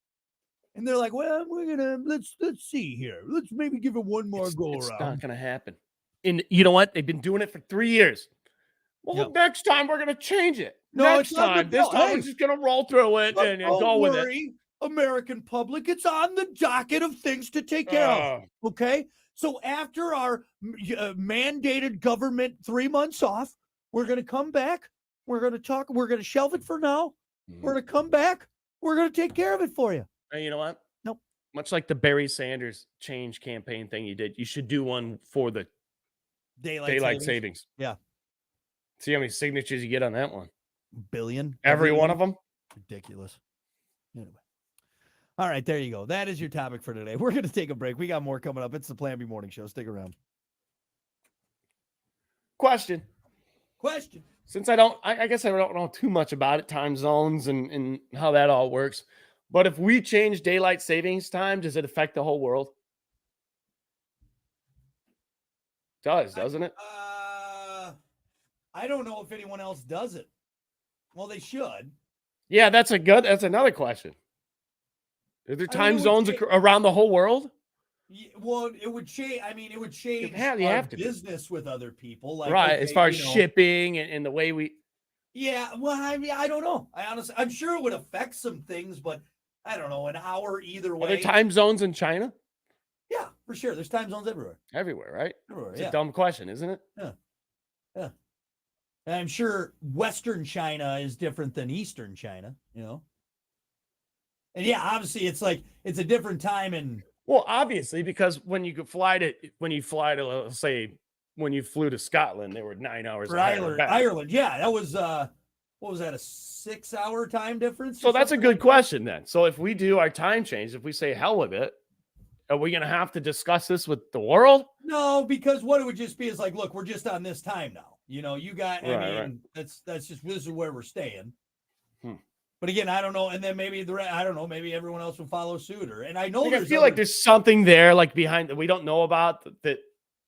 Speaker 1: And they're like, well, we're gonna let's see here. Let's maybe give it one more go
Speaker 2: it's
Speaker 1: around.
Speaker 2: not gonna happen. And you know what? They've been doing it for 3 years. Well, next time we're gonna change it.
Speaker 1: No,
Speaker 2: next
Speaker 1: it's not
Speaker 2: time.
Speaker 1: gonna-
Speaker 2: This time
Speaker 1: hey,
Speaker 2: we're just gonna roll through it and
Speaker 1: don't
Speaker 2: go with it.
Speaker 1: worry, American public. It's on the docket of things to take care of. Okay. So after our mandated government 3 months off, we're going to come back. We're going to talk. We're going to shelve it for now. We're going to come back. We're going to take care of it for you.
Speaker 2: And you know what?
Speaker 1: Nope.
Speaker 2: Much like the Barry Sanders change campaign thing you did, you should do one for the daylight savings.
Speaker 1: Yeah.
Speaker 2: See how many signatures you get on that one.
Speaker 1: Billion.
Speaker 2: Every one of them.
Speaker 1: Ridiculous. Anyway. All right, there you go. That is your topic for today. We're going to take a break. We got more coming up. It's the Plan B Morning Show. Stick around.
Speaker 2: Question. Since I guess I don't know too much about it, time zones and how that all works. But if we change daylight savings time, does it affect the whole world? It does, doesn't it?
Speaker 1: I don't know if anyone else does it. Well, they should.
Speaker 2: Yeah, that's another question. Are there time zones around the whole world?
Speaker 1: Yeah, well, it would change. I mean, it would change
Speaker 2: you have to
Speaker 1: business with other people, like
Speaker 2: right?
Speaker 1: okay,
Speaker 2: as far as shipping and the way we.
Speaker 1: Yeah, well, I mean, I don't know. I'm sure it would affect some things, but I don't know. An hour either way.
Speaker 2: Are there time zones in China?
Speaker 1: Yeah, for sure. There's time zones everywhere.
Speaker 2: Everywhere, right?
Speaker 1: Everywhere.
Speaker 2: It's a dumb question, isn't it?
Speaker 1: Yeah. And I'm sure Western China is different than Eastern China. And yeah, obviously it's a different time in.
Speaker 2: Well, obviously, because when you fly to, let's say, when you flew to Scotland, they were 9 hours
Speaker 1: For
Speaker 2: ahead.
Speaker 1: Ireland, yeah, that was what was that, a 6-hour time difference?
Speaker 2: So that's a good question then. So if we do our time change, if we say hell with it, are we going to have to discuss this with the world?
Speaker 1: No, because what it would just be is like, look, we're just on this time now. You got. That's just this is where we're staying. But again, I don't know. And then maybe I don't know. Maybe everyone else will follow suit. And I know
Speaker 2: I feel like there's something there, like behind that we don't know about.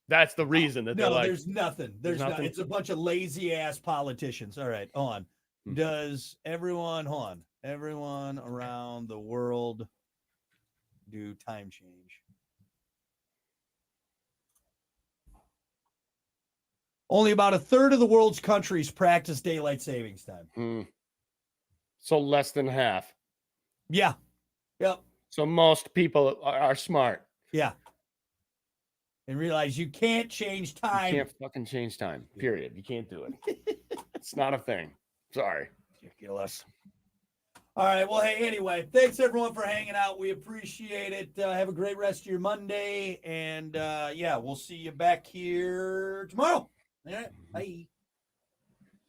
Speaker 2: That's the reason that they're like.
Speaker 1: There's nothing. There's nothing. It's a bunch of lazy ass politicians. All right, hold on. Does everyone around the world do time change? Only about a third of the world's countries practice daylight savings time.
Speaker 2: So less than half.
Speaker 1: Yeah. Yep.
Speaker 2: So most people are smart.
Speaker 1: Yeah. And realize you can't change time.
Speaker 2: You can't fucking change time. Period. You can't do it. It's not a thing. Sorry.
Speaker 1: Ridiculous. All right. Well, hey, anyway, thanks everyone for hanging out. We appreciate it. Have a great rest of your Monday. And yeah, we'll see you back here tomorrow. All right. Bye.